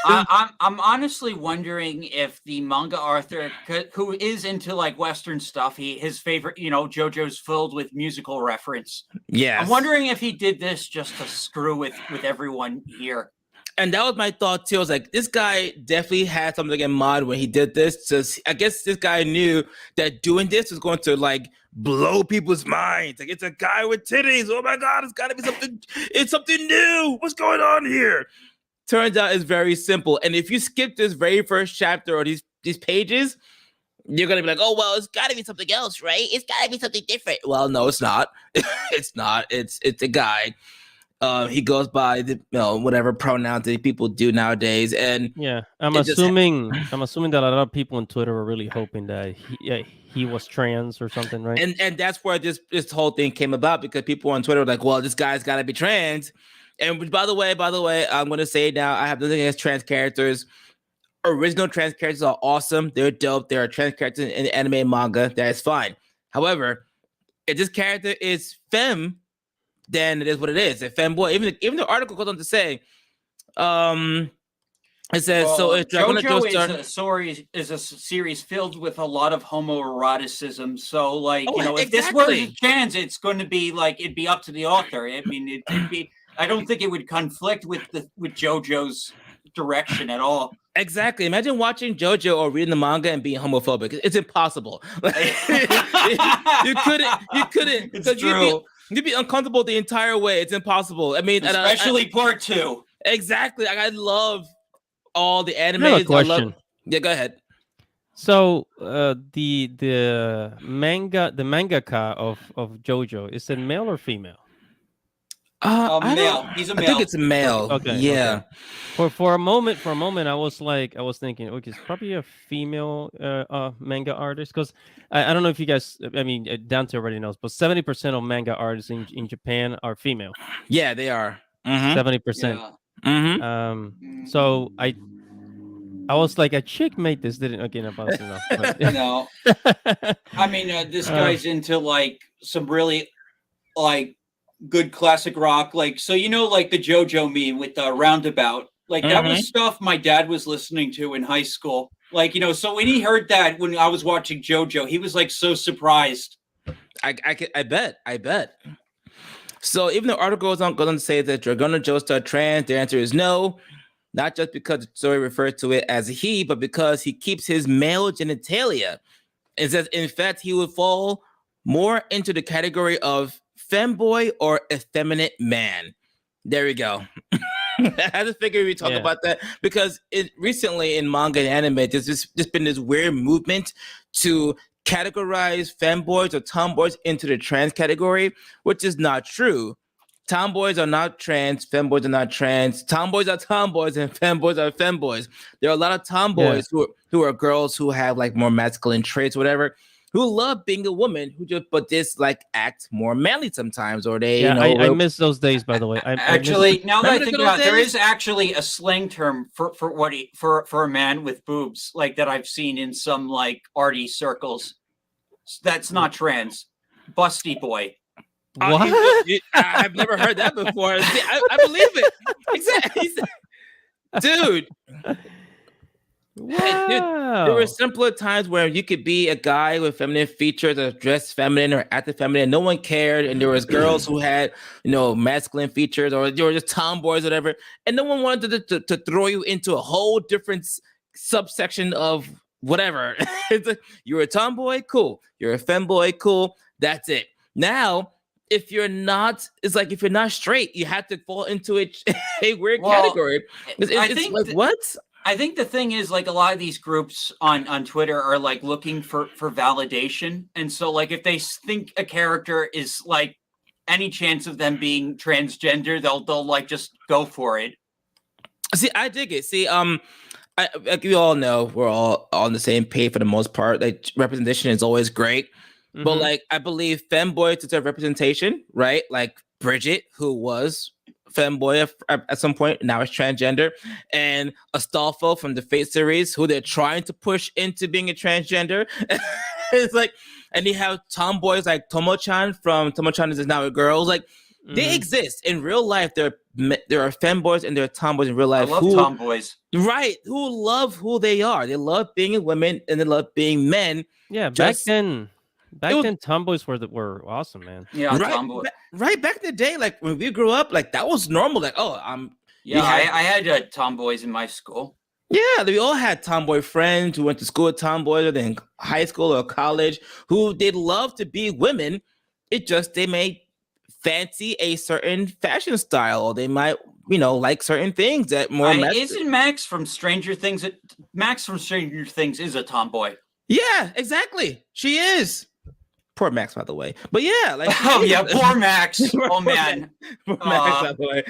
I'm honestly wondering if the manga author, who is into like Western stuff, his favorite, JoJo's filled with musical reference. Yeah, I'm wondering if he did this just to screw with everyone here. And that was my thought too. I was like, this guy definitely had something in mind when he did this. Just, I guess this guy knew that doing this was going to like blow people's minds. Like, it's a guy with titties. Oh my God, it's got to be something. It's something new. What's going on here? Turns out it's very simple. And if you skip this very first chapter or these pages, you're going to be like, oh, well, it's got to be something else, right? It's got to be something different. Well, no, it's not. It's not. It's a guy. He goes by the whatever pronouns that people do nowadays. And yeah, I'm assuming that a lot of people on Twitter were really hoping that he was trans or something, right? And that's where this whole thing came about, because people on Twitter were like, well, this guy's got to be trans. And by the way, I'm going to say it now, I have nothing against trans characters. Original trans characters are awesome. They're dope. There are trans characters in anime and manga. That is fine. However, if this character is femme, then it is what it is. A femboy. Even the article goes on to say, it says, so if JoJo is a series filled with a lot of homoeroticism. So, like, if this were a chance, it's going to be like, it'd be up to the author. I mean, it'd be. I don't think it would conflict with JoJo's direction at all. Exactly. Imagine watching JoJo or reading the manga and being homophobic. It's impossible. You couldn't. It's true. You'd be uncomfortable the entire way. It's impossible. I mean, especially part 2. Exactly. I love all the anime. I have a question. Yeah, go ahead. So the mangaka of JoJo, is it male or female? Male. He's a male. I think it's a male. Okay. Yeah. Okay. For a moment, I was thinking, okay, it's probably a female manga artist, because I don't know if you guys, I mean, Dante already knows, but 70% of manga artists in Japan are female. Yeah, they are. 70%. Mm-hmm. So I was like, a chick made this, didn't again about enough. But... No. I mean, this guy's into like some really like good classic rock, like, so like the JoJo meme with the roundabout, like that was stuff my dad was listening to in high school, like, so when he heard that when I was watching JoJo, he was like so surprised. I bet. So even the article goes on to say that Dragona Joestar trans, the answer is no, not just because the story refers to it as a he, but because he keeps his male genitalia. It says, in fact, he would fall more into the category of femboy or effeminate man. There we go. I just figured we talk about that because recently in manga and anime, there's just been this weird movement to categorize femboys or tomboys into the trans category, which is not true. Tomboys are not trans, femboys are not trans. Tomboys are tomboys, and femboys are femboys. There are a lot of tomboys who are girls who have like more masculine traits, whatever, who love being a woman, but just like act more manly sometimes, or they. I miss those days, by the way. Actually, now that I think about it, there is actually a slang term for a man with boobs, like that I've seen in some like arty circles. That's not trans. Busty boy. What? I've never heard that before. See, I believe it. Exactly, dude. Wow. Dude, there were simpler times where you could be a guy with feminine features or dressed feminine or acted feminine. No one cared. And there was girls who had, masculine features, or you were just tomboys, or whatever. And no one wanted to throw you into a whole different subsection of whatever. It's like, you're a tomboy, cool. You're a femboy, cool. That's it. Now, if you're not straight, you have to fall into a weird category. I think like, what? I think the thing is, like, a lot of these groups on Twitter are like looking for validation, and so like if they think a character is like any chance of them being transgender, they'll like just go for it. See, I dig it. See, like we all know, we're all on the same page for the most part. Like representation is always great, but like I believe femboys deserve representation, right? Like Bridget, who was femboy at some point, now is transgender, and Astolfo from the Fate series, who they're trying to push into being a transgender. It's like, and you have tomboys like Tomo-chan from Tomo-chan is now a girl. Like they exist in real life. There are femboys and there are tomboys in real life. I love tomboys, right? Who love who they are. They love being women and they love being men. Yeah, back then, tomboys were awesome, man. Yeah, right, tomboy. Right back in the day, like when we grew up, like that was normal. Like, I had tomboys in my school. Yeah, we all had tomboy friends who went to school with tomboys, or then high school or college, who they'd love to be women. They may fancy a certain fashion style, or they might, like certain things that more. Isn't Max from Stranger Things? Max from Stranger Things is a tomboy. Yeah, exactly. She is. Poor Max, by the way. But yeah, like poor Max. Oh man, poor Max, by the way.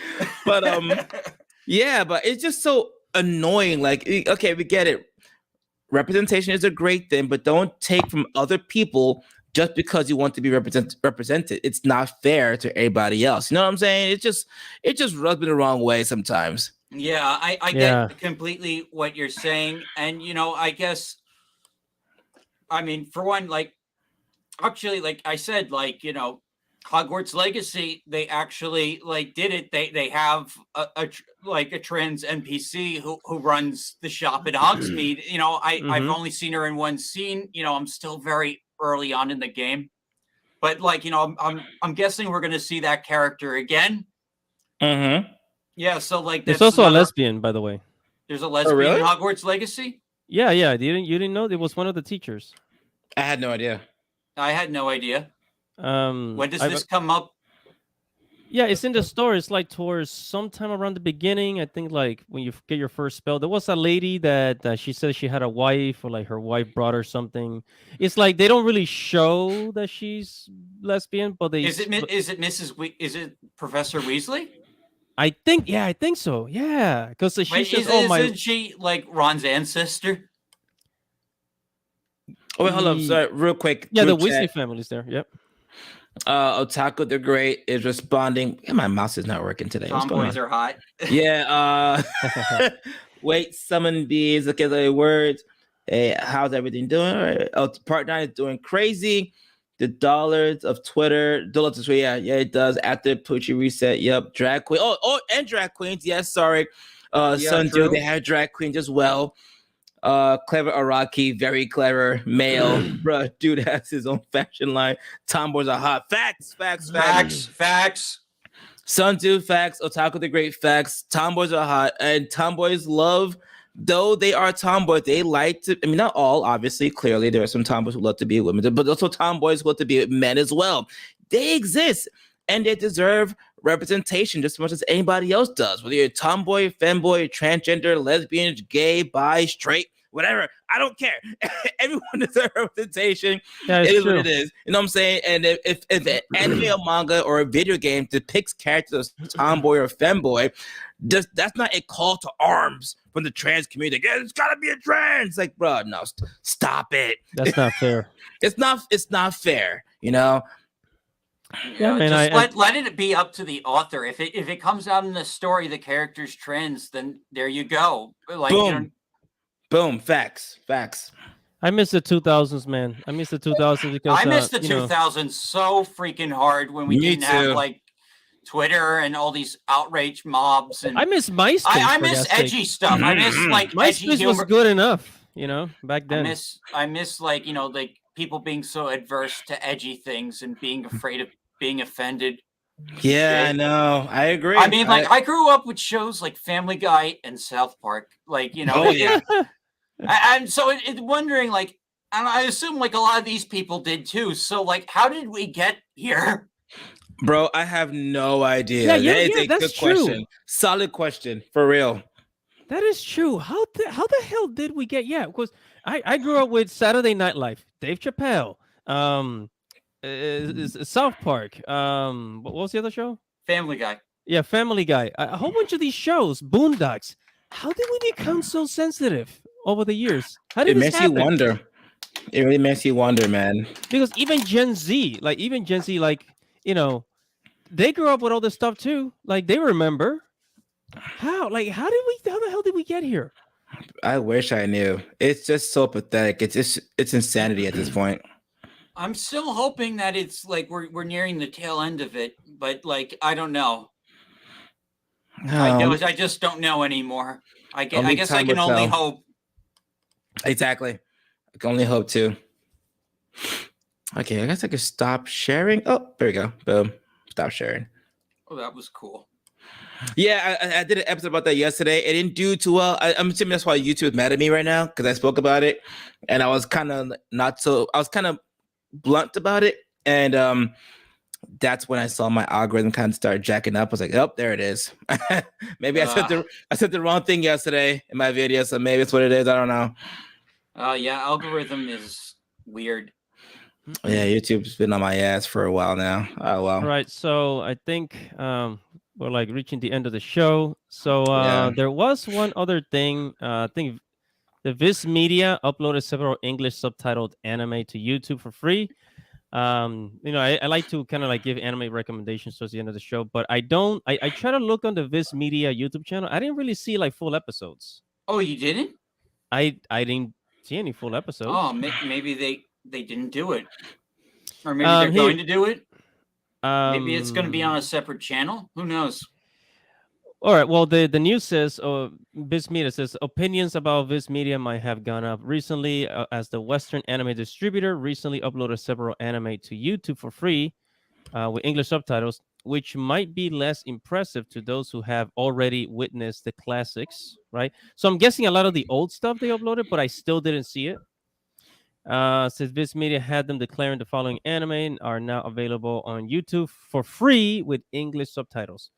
But yeah, but it's just so annoying. Like, okay, we get it. Representation is a great thing, but don't take from other people just because you want to be represented. It's not fair to everybody else. You know what I'm saying? It just rubs me the wrong way sometimes. Yeah, I get completely what you're saying, and I guess. I mean, for one, like, actually, like I said, like, Hogwarts Legacy, they actually like did it. They have a trans NPC who runs the shop at Hogsmeade. I've only seen her in one scene. I'm still very early on in the game, but like, I'm guessing we're gonna see that character again. Yeah. So like, there's also a lesbian, by the way. There's a lesbian in Hogwarts Legacy. Yeah. You didn't know? It was one of the teachers. I had no idea. I had no idea. When does this come up? Yeah, it's in the story. It's like towards sometime around the beginning. I think like when you get your first spell. There was a lady that she said she had a wife, or like her wife brought her something. It's like they don't really show that she's lesbian, but they is it is it Professor Weasley? I think so. Yeah, because she says, isn't she like Ron's ancestor? Oh, wait, hold up. Sorry, real quick. Yeah, the Weasley family's there. Yep. Otaku the Great is responding. Yeah, my mouse is not working today. Tomboys are hot. Yeah. Wait, summon bees. Look at the words. Hey, how's everything doing? All right. Oh, part 9 is doing crazy. The dollars of Twitter. Yeah, it does. After Poochie reset. Yep. Drag queen. Oh, and drag queens. Yes, sorry. Sunju, they have drag queens as well. Clever Araki, very clever male. Bruh, dude has his own fashion line. Tomboys are hot. Facts. Sunju, facts. Otaku the Great, facts. Tomboys are hot. And tomboys love, though they are tomboys, they like to, I mean, not all, obviously, clearly, there are some tomboys who love to be women, but also tomboys who love to be men as well. They exist. and they deserve representation just as much as anybody else does. Whether you're a tomboy, femboy, transgender, lesbian, gay, bi, straight, whatever, I don't care. Everyone deserves representation. Yeah, It it's is what true. it is. You know what I'm saying? And if an anime or manga or a video game depicts characters as tomboy or femboy, that's not a call to arms from the trans community. Yeah, it's gotta be a trans. Like, bro, no, stop it. That's not fair. It's not fair. You know. Yeah, man, just let it be up to the author. If it comes out in the story the character's trans, then there you go. Like, Boom. you know, Boom. Facts. I miss the 2000s, man. I miss the 2000s because I miss the you know, 2000s so freaking hard when we Me didn't have too. like Twitter and all these outrage mobs. And I miss MySpace. I for miss God's sake. edgy stuff. I miss like edgy MySpace humor. was good enough, you know, back I then. miss like, you know, like people being so adverse to edgy things and being afraid of being offended. Yeah, I know. I agree. I mean, like I grew up with shows like Family Guy and South Park. Like, you know, Oh, yeah. I'm so wondering, like, and I assume like a lot of these people did too. So like, how did we get here? Bro, I have no idea. Yeah, That is a that's good true. question. Solid question, for real. That is true. How the hell did we get? Yeah, because I grew up with Saturday Night Live, Dave Chappelle, South Park. What was the other show? Family Guy. Yeah, Family Guy. A whole bunch of these shows, Boondocks. How did we become so sensitive over the years? How did It this makes you happen? wonder. It really makes you wonder, man. Because even Gen Z, like you know, they grew up with all this stuff too. Like they remember. How the hell did we get here? I wish I knew. It's just so pathetic. It's insanity at this point. I'm still hoping that it's like we're nearing the tail end of it, but like I don't know. I just don't know anymore. I guess I time can will only tell. hope. Exactly. I can only hope to. Okay, I guess I could stop sharing. Oh, there we go. Boom. Stop sharing. Oh, that was cool. Yeah, I did an episode about that yesterday. It didn't do too well. I'm assuming that's why YouTube is mad at me right now because I spoke about it, and I was kind of blunt about it, and that's when I saw my algorithm kind of start jacking up. I was like, "Oh, there it is." Maybe I said the wrong thing yesterday in my video, so maybe it's what it is. I don't know. Yeah, algorithm is weird. Yeah, YouTube's been on my ass for a while now. Oh well. All right, so I think we're like reaching the end of the show. So Yeah. there was one other thing. I think the Viz Media uploaded several English subtitled anime to YouTube for free. You know, I like to kind of like give anime recommendations towards the end of the show, but I don't. I try to look on the Viz Media YouTube channel. I didn't really see like full episodes. Oh, you didn't? I didn't see any full episodes. Oh, maybe they didn't do it, or maybe they're going to do it. Maybe it's going to be on a separate channel. Who knows? All right. Well, the news says, Viz Media says, opinions about Viz Media might have gone up recently as the Western anime distributor recently uploaded several anime to YouTube for free with English subtitles, which might be less impressive to those who have already witnessed the classics, right? So I'm guessing a lot of the old stuff they uploaded, but I still didn't see it. Says Viz Media had them declaring the following anime are now available on YouTube for free with English subtitles.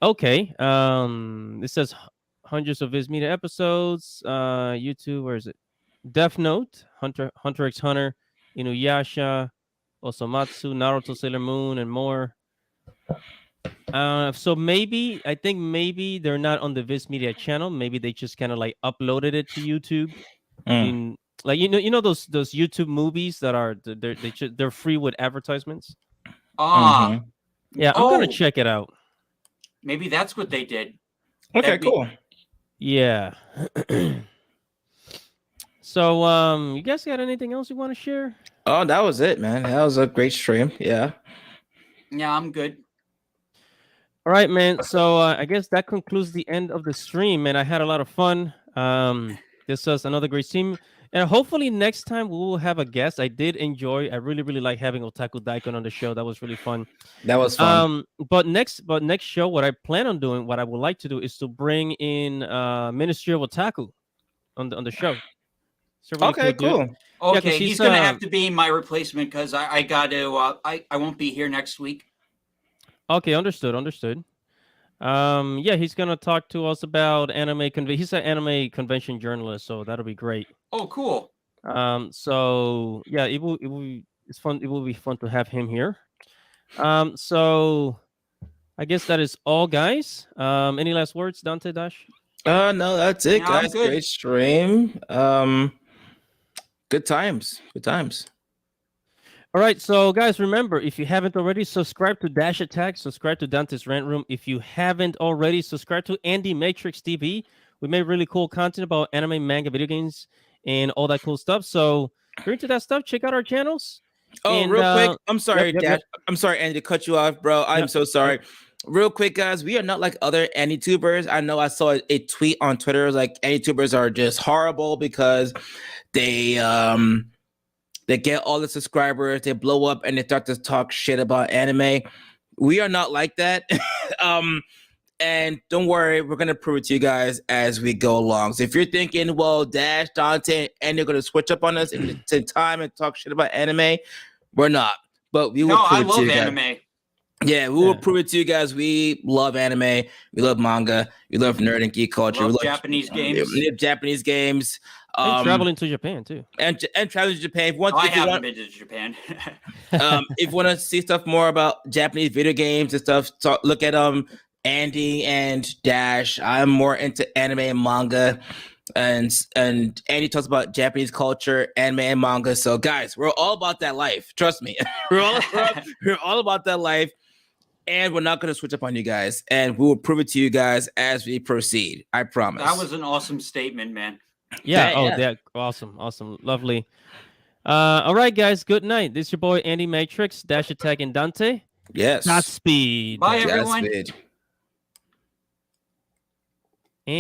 Okay. It says hundreds of Viz Media episodes. YouTube, where is it? Death Note, Hunter x Hunter, Inuyasha, Osomatsu, Naruto, Sailor Moon, and more. So I think maybe they're not on the Viz Media channel. Maybe they just kind of like uploaded it to YouTube. Like those YouTube movies that are they're free with advertisements. Yeah, I'm gonna check it out. Maybe that's what they did. Okay, cool. Yeah. So, you guys got anything else you want to share? Oh, that was it, man. That was a great stream. Yeah. Yeah, I'm good. All right, man. So I guess that concludes the end of the stream, and I had a lot of fun. This was another great stream, and hopefully next time we will have a guest. I really, really like having Otaku Daikon on the show. That was really fun. That was fun. But next show, what I plan on doing, what I would like to do, is to bring in Ministry of Otaku on the show. So really okay, cool. Okay, he's gonna have to be my replacement because I got to. I won't be here next week. Okay, understood. Yeah, he's gonna talk to us about anime. He's an anime convention journalist, so that'll be great. Oh, cool. So yeah, it's fun. It will be fun to have him here. So I guess that is all, guys. Any last words, Dante Dash? No, that's it, Yeah, I'm guys. good. Great stream. Good times. Good times. All right, so guys, remember, if you haven't already, subscribe to Dash Attack, subscribe to Dante's Rant Room. If you haven't already, subscribe to Andy Matrix TV. We make really cool content about anime, manga, video games, and all that cool stuff. So if you're into that stuff, check out our channels. Oh, And, real quick. I'm sorry, yep. Dash. I'm sorry, Andy, to cut you off, bro. I'm Yep. so sorry. Real quick, guys. We are not like other AniTubers. I know I saw a tweet on Twitter like AniTubers are just horrible because they get all the subscribers, they blow up, and they start to talk shit about anime. We are not like that. And don't worry, we're gonna prove it to you guys as we go along. So if you're thinking, well, Dash, Dante, and you're gonna switch up on us in time and talk shit about anime, we're not. But we will No, prove I it to love you guys. anime. Yeah, we will prove it to you guys. We love anime. We love manga. We love nerd and geek culture. Love we love Japanese games. We love Japanese games. and traveling to Japan too. And traveling to Japan. I haven't been to Japan. If you want to see stuff more about Japanese video games and stuff, look at Andy and Dash. I'm more into anime and manga, and Andy talks about Japanese culture, anime and manga. So guys, we're all about that life. Trust me, we're all about that life, and we're not going to switch up on you guys. And we will prove it to you guys as we proceed. I promise. That was an awesome statement, man. Yeah. Yeah. Awesome. Lovely. All right, guys. Good night. This is your boy Andy Matrix, Dash Attack, and Dante. Yes. Godspeed. Bye, everyone. Godspeed.